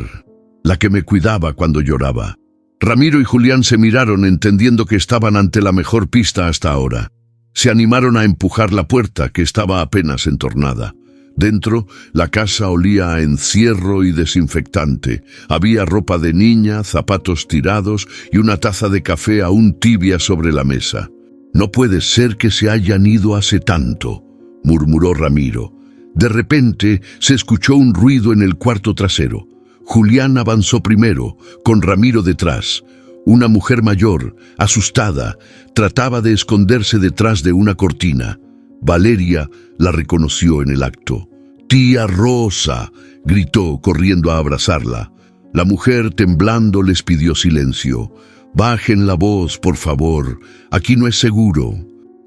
la que me cuidaba cuando lloraba». Ramiro y Julián se miraron entendiendo que estaban ante la mejor pista hasta ahora. Se animaron a empujar la puerta, que estaba apenas entornada. Dentro, la casa olía a encierro y desinfectante. Había ropa de niña, zapatos tirados y una taza de café aún tibia sobre la mesa. «No puede ser que se hayan ido hace tanto», murmuró Ramiro. De repente se escuchó un ruido en el cuarto trasero. Julián avanzó primero, con Ramiro detrás. Una mujer mayor, asustada, trataba de esconderse detrás de una cortina. Valeria la reconoció en el acto. «¡Tía Rosa!», gritó, corriendo a abrazarla. La mujer, temblando, les pidió silencio. «Bajen la voz, por favor. Aquí no es seguro».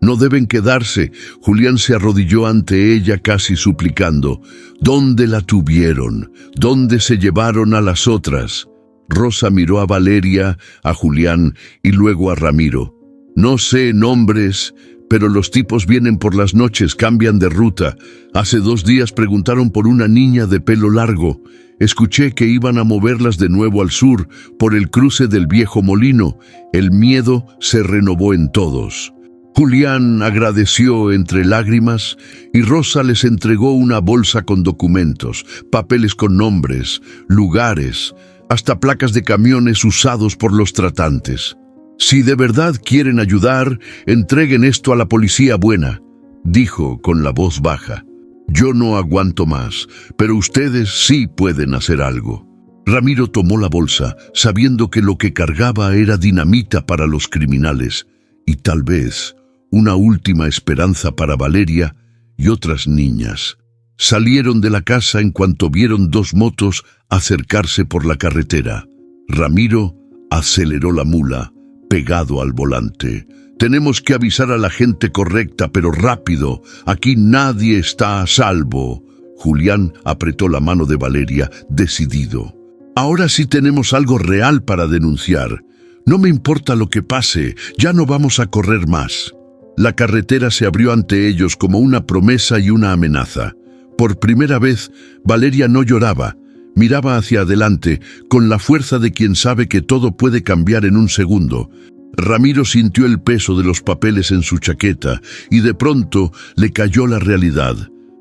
No deben quedarse. Julián se arrodilló ante ella casi suplicando. ¿Dónde la tuvieron? ¿Dónde se llevaron a las otras? Rosa miró a Valeria, a Julián y luego a Ramiro. No sé nombres, pero los tipos vienen por las noches, cambian de ruta. Hace 2 días preguntaron por una niña de pelo largo. Escuché que iban a moverlas de nuevo al sur, por el cruce del viejo molino. El miedo se renovó en todos. Julián agradeció entre lágrimas y Rosa les entregó una bolsa con documentos, papeles con nombres, lugares, hasta placas de camiones usados por los tratantes. Si de verdad quieren ayudar, entreguen esto a la policía buena, dijo con la voz baja. Yo no aguanto más, pero ustedes sí pueden hacer algo. Ramiro tomó la bolsa, sabiendo que lo que cargaba era dinamita para los criminales y tal vez una última esperanza para Valeria y otras niñas. Salieron de la casa en cuanto vieron 2 motos acercarse por la carretera. Ramiro aceleró la mula, pegado al volante. Tenemos que avisar a la gente correcta, pero rápido. Aquí nadie está a salvo. Julián apretó la mano de Valeria, decidido. Ahora sí tenemos algo real para denunciar. No me importa lo que pase, ya no vamos a correr más. La carretera se abrió ante ellos como una promesa y una amenaza. Por primera vez, Valeria no lloraba. Miraba hacia adelante, con la fuerza de quien sabe que todo puede cambiar en un segundo. Ramiro sintió el peso de los papeles en su chaqueta y de pronto le cayó la realidad.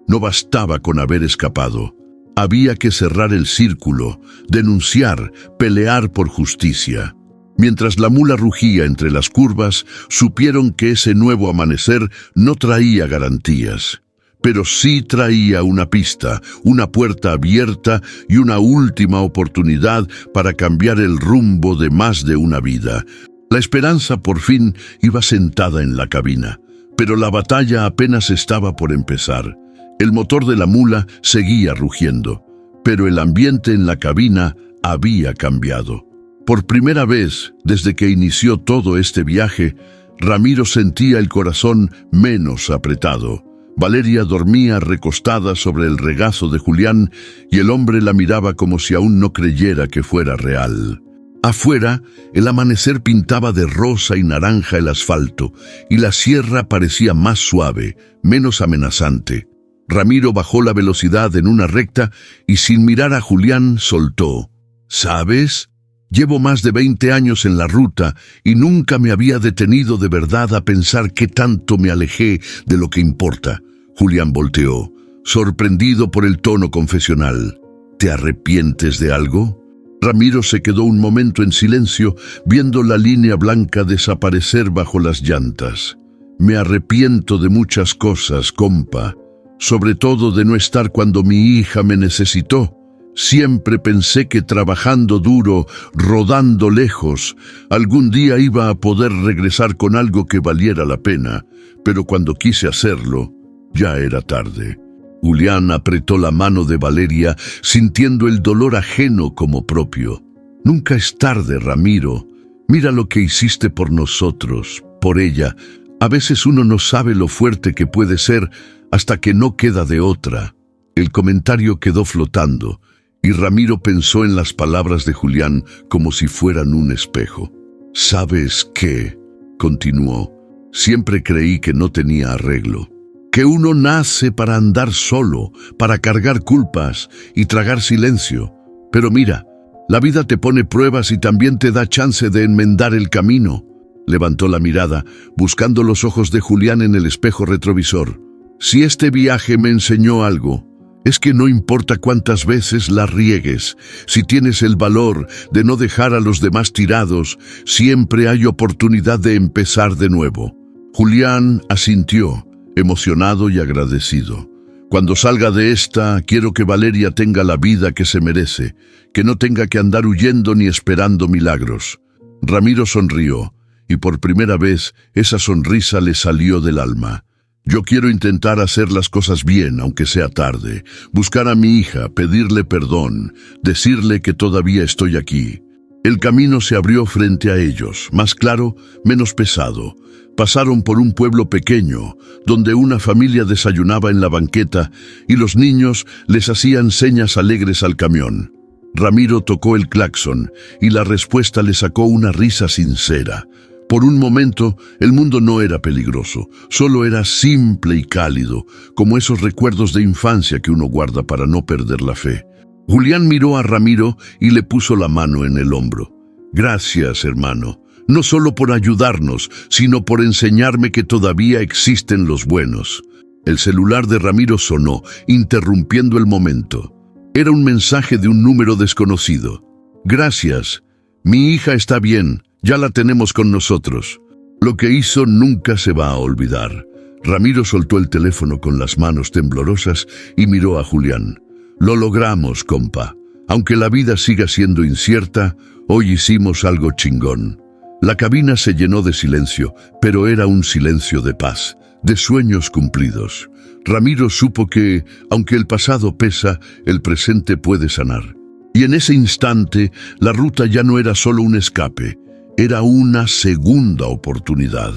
No bastaba con haber escapado. Había que cerrar el círculo, denunciar, pelear por justicia. Mientras la mula rugía entre las curvas, supieron que ese nuevo amanecer no traía garantías. Pero sí traía una pista, una puerta abierta y una última oportunidad para cambiar el rumbo de más de una vida. La esperanza por fin iba sentada en la cabina, pero la batalla apenas estaba por empezar. El motor de la mula seguía rugiendo, pero el ambiente en la cabina había cambiado. Por primera vez, desde que inició todo este viaje, Ramiro sentía el corazón menos apretado. Valeria dormía recostada sobre el regazo de Julián y el hombre la miraba como si aún no creyera que fuera real. Afuera, el amanecer pintaba de rosa y naranja el asfalto y la sierra parecía más suave, menos amenazante. Ramiro bajó la velocidad en una recta y sin mirar a Julián soltó. ¿Sabes? Llevo más de 20 años en la ruta y nunca me había detenido de verdad a pensar qué tanto me alejé de lo que importa. Julián volteó, sorprendido por el tono confesional. ¿Te arrepientes de algo? Ramiro se quedó un momento en silencio, viendo la línea blanca desaparecer bajo las llantas. Me arrepiento de muchas cosas, compa. Sobre todo de no estar cuando mi hija me necesitó. Siempre pensé que trabajando duro, rodando lejos, algún día iba a poder regresar con algo que valiera la pena, pero cuando quise hacerlo, ya era tarde. Julián apretó la mano de Valeria, sintiendo el dolor ajeno como propio. Nunca es tarde, Ramiro. Mira lo que hiciste por nosotros, por ella. A veces uno no sabe lo fuerte que puede ser hasta que no queda de otra. El comentario quedó flotando, y Ramiro pensó en las palabras de Julián como si fueran un espejo. ¿Sabes qué? Continuó. Siempre creí que no tenía arreglo. Que uno nace para andar solo, para cargar culpas y tragar silencio. Pero mira, la vida te pone pruebas y también te da chance de enmendar el camino. Levantó la mirada, buscando los ojos de Julián en el espejo retrovisor. Si este viaje me enseñó algo, es que no importa cuántas veces la riegues, si tienes el valor de no dejar a los demás tirados, siempre hay oportunidad de empezar de nuevo. Julián asintió, emocionado y agradecido. Cuando salga de esta, quiero que Valeria tenga la vida que se merece, que no tenga que andar huyendo ni esperando milagros. Ramiro sonrió, y por primera vez esa sonrisa le salió del alma. Yo quiero intentar hacer las cosas bien, aunque sea tarde. Buscar a mi hija, pedirle perdón, decirle que todavía estoy aquí. El camino se abrió frente a ellos, más claro, menos pesado. Pasaron por un pueblo pequeño, donde una familia desayunaba en la banqueta y los niños les hacían señas alegres al camión. Ramiro tocó el claxon y la respuesta le sacó una risa sincera. Por un momento, el mundo no era peligroso, solo era simple y cálido, como esos recuerdos de infancia que uno guarda para no perder la fe. Julián miró a Ramiro y le puso la mano en el hombro. Gracias, hermano, no solo por ayudarnos, sino por enseñarme que todavía existen los buenos. El celular de Ramiro sonó, interrumpiendo el momento. Era un mensaje de un número desconocido. Gracias, mi hija está bien. Ya la tenemos con nosotros. Lo que hizo nunca se va a olvidar. Ramiro soltó el teléfono con las manos temblorosas y miró a Julián. Lo logramos, compa. Aunque la vida siga siendo incierta, hoy hicimos algo chingón. La cabina se llenó de silencio, pero era un silencio de paz, de sueños cumplidos. Ramiro supo que, aunque el pasado pesa, el presente puede sanar. Y en ese instante, la ruta ya no era solo un escape. Era una segunda oportunidad.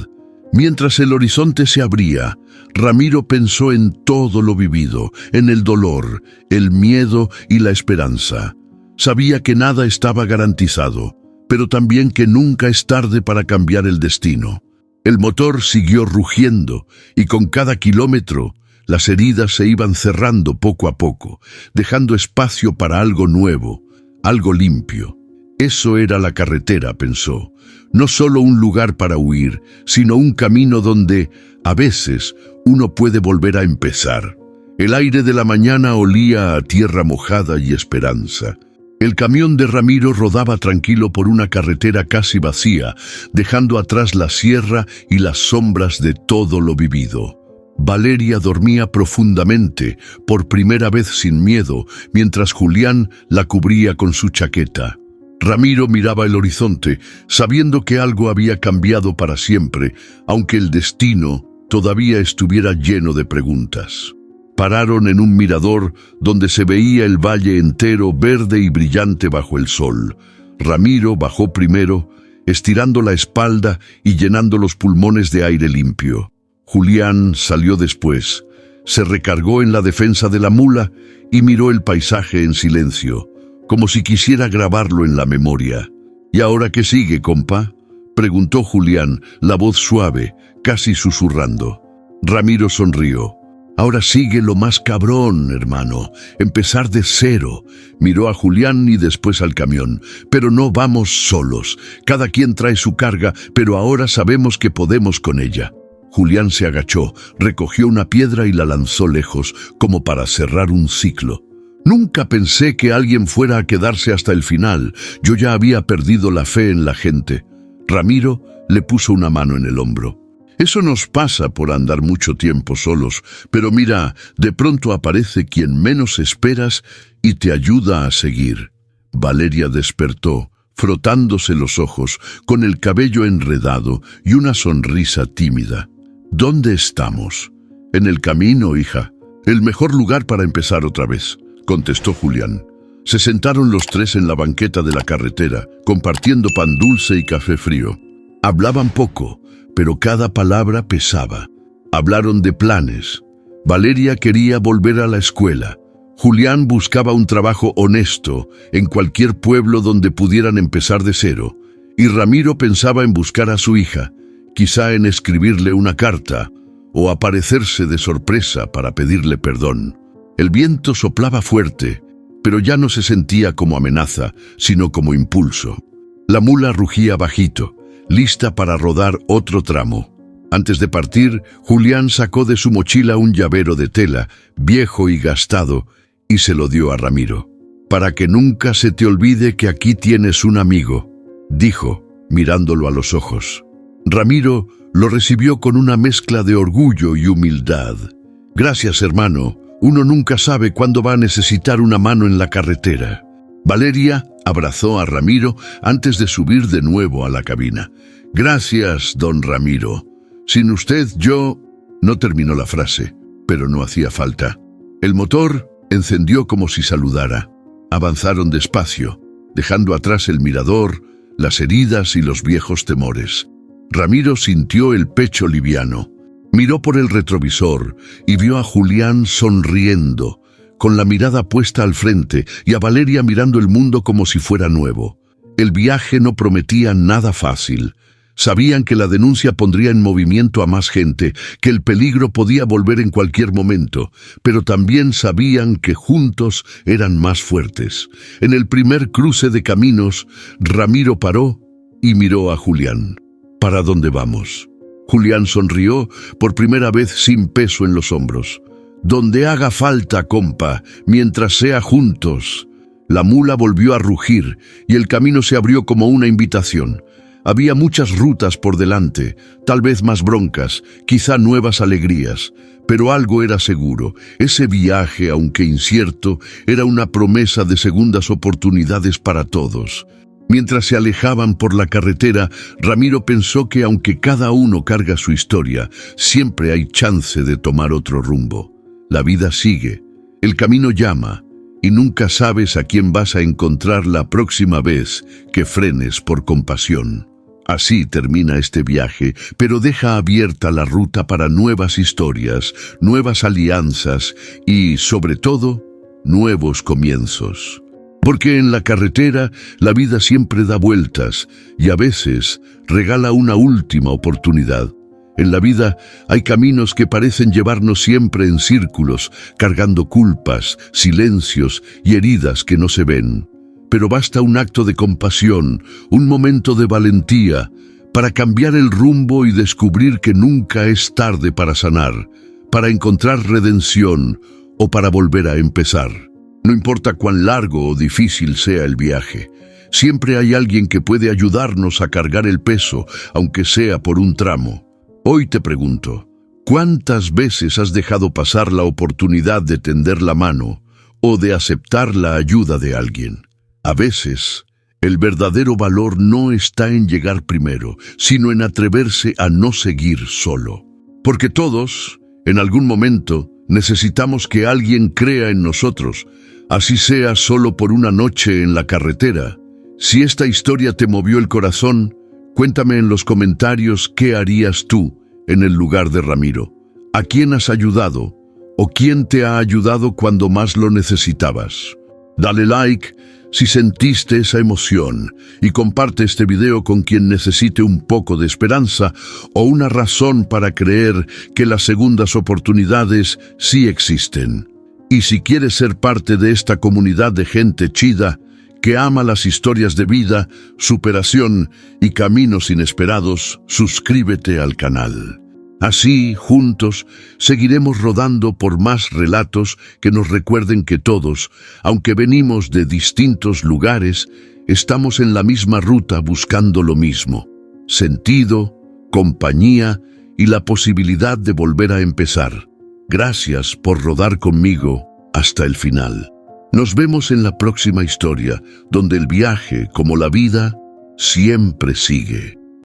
Mientras el horizonte se abría, Ramiro pensó en todo lo vivido, en el dolor, el miedo y la esperanza. Sabía que nada estaba garantizado, pero también que nunca es tarde para cambiar el destino. El motor siguió rugiendo y con cada kilómetro, las heridas se iban cerrando poco a poco, dejando espacio para algo nuevo, algo limpio. Eso era la carretera, pensó. No solo un lugar para huir, sino un camino donde, a veces, uno puede volver a empezar. El aire de la mañana olía a tierra mojada y esperanza. El camión de Ramiro rodaba tranquilo por una carretera casi vacía, dejando atrás la sierra y las sombras de todo lo vivido. Valeria dormía profundamente, por primera vez sin miedo, mientras Julián la cubría con su chaqueta. Ramiro miraba el horizonte, sabiendo que algo había cambiado para siempre, aunque el destino todavía estuviera lleno de preguntas. Pararon en un mirador donde se veía el valle entero verde y brillante bajo el sol. Ramiro bajó primero, estirando la espalda y llenando los pulmones de aire limpio. Julián salió después, se recargó en la defensa de la mula y miró el paisaje en silencio, como si quisiera grabarlo en la memoria. ¿Y ahora qué sigue, compa?, preguntó Julián, la voz suave, casi susurrando. Ramiro sonrió. Ahora sigue lo más cabrón, hermano, empezar de cero. Miró a Julián y después al camión. Pero no vamos solos. Cada quien trae su carga, pero ahora sabemos que podemos con ella. Julián se agachó, recogió una piedra y la lanzó lejos, como para cerrar un ciclo. Nunca pensé que alguien fuera a quedarse hasta el final. Yo ya había perdido la fe en la gente. Ramiro le puso una mano en el hombro. Eso nos pasa por andar mucho tiempo solos, pero mira, de pronto aparece quien menos esperas y te ayuda a seguir. Valeria despertó, frotándose los ojos, con el cabello enredado y una sonrisa tímida. ¿Dónde estamos? En el camino, hija. El mejor lugar para empezar otra vez, contestó Julián. Se sentaron los tres en la banqueta de la carretera, compartiendo pan dulce y café frío. Hablaban poco, pero cada palabra pesaba. Hablaron de planes. Valeria quería volver a la escuela. Julián buscaba un trabajo honesto en cualquier pueblo donde pudieran empezar de cero. Y Ramiro pensaba en buscar a su hija, quizá en escribirle una carta o aparecerse de sorpresa para pedirle perdón. El viento soplaba fuerte, pero ya no se sentía como amenaza, sino como impulso. La mula rugía bajito, lista para rodar otro tramo. Antes de partir, Julián sacó de su mochila un llavero de tela, viejo y gastado, y se lo dio a Ramiro. «Para que nunca se te olvide que aquí tienes un amigo», dijo, mirándolo a los ojos. Ramiro lo recibió con una mezcla de orgullo y humildad. «Gracias, hermano. Uno nunca sabe cuándo va a necesitar una mano en la carretera». Valeria abrazó a Ramiro antes de subir de nuevo a la cabina. «Gracias, don Ramiro. Sin usted yo...» No terminó la frase, pero no hacía falta. El motor encendió como si saludara. Avanzaron despacio, dejando atrás el mirador, las heridas y los viejos temores. Ramiro sintió el pecho liviano. Miró por el retrovisor y vio a Julián sonriendo, con la mirada puesta al frente, y a Valeria mirando el mundo como si fuera nuevo. El viaje no prometía nada fácil. Sabían que la denuncia pondría en movimiento a más gente, que el peligro podía volver en cualquier momento, pero también sabían que juntos eran más fuertes. En el primer cruce de caminos, Ramiro paró y miró a Julián. ¿Para dónde vamos? Julián sonrió por primera vez sin peso en los hombros. Donde haga falta, compa, mientras sea juntos. La mula volvió a rugir y el camino se abrió como una invitación. Había muchas rutas por delante, tal vez más broncas, quizá nuevas alegrías, pero algo era seguro. Ese viaje, aunque incierto, era una promesa de segundas oportunidades para todos. Mientras se alejaban por la carretera, Ramiro pensó que aunque cada uno carga su historia, siempre hay chance de tomar otro rumbo. La vida sigue, el camino llama, y nunca sabes a quién vas a encontrar la próxima vez que frenes por compasión. Así termina este viaje, pero deja abierta la ruta para nuevas historias, nuevas alianzas y, sobre todo, nuevos comienzos. Porque en la carretera la vida siempre da vueltas y a veces regala una última oportunidad. En la vida hay caminos que parecen llevarnos siempre en círculos, cargando culpas, silencios y heridas que no se ven. Pero basta un acto de compasión, un momento de valentía, para cambiar el rumbo y descubrir que nunca es tarde para sanar, para encontrar redención o para volver a empezar. No importa cuán largo o difícil sea el viaje, siempre hay alguien que puede ayudarnos a cargar el peso, aunque sea por un tramo. Hoy te pregunto, ¿cuántas veces has dejado pasar la oportunidad de tender la mano o de aceptar la ayuda de alguien? A veces, el verdadero valor no está en llegar primero, sino en atreverse a no seguir solo. Porque todos, en algún momento, necesitamos que alguien crea en nosotros, así sea solo por una noche en la carretera. Si esta historia te movió el corazón, cuéntame en los comentarios qué harías tú en el lugar de Ramiro. ¿A quién has ayudado? ¿O quién te ha ayudado cuando más lo necesitabas? Dale like si sentiste esa emoción y comparte este video con quien necesite un poco de esperanza o una razón para creer que las segundas oportunidades sí existen. Y si quieres ser parte de esta comunidad de gente chida que ama las historias de vida, superación y caminos inesperados, suscríbete al canal. Así, juntos, seguiremos rodando por más relatos que nos recuerden que todos, aunque venimos de distintos lugares, estamos en la misma ruta buscando lo mismo: sentido, compañía y la posibilidad de volver a empezar. Gracias por rodar conmigo hasta el final. Nos vemos en la próxima historia, donde el viaje, como la vida, siempre sigue.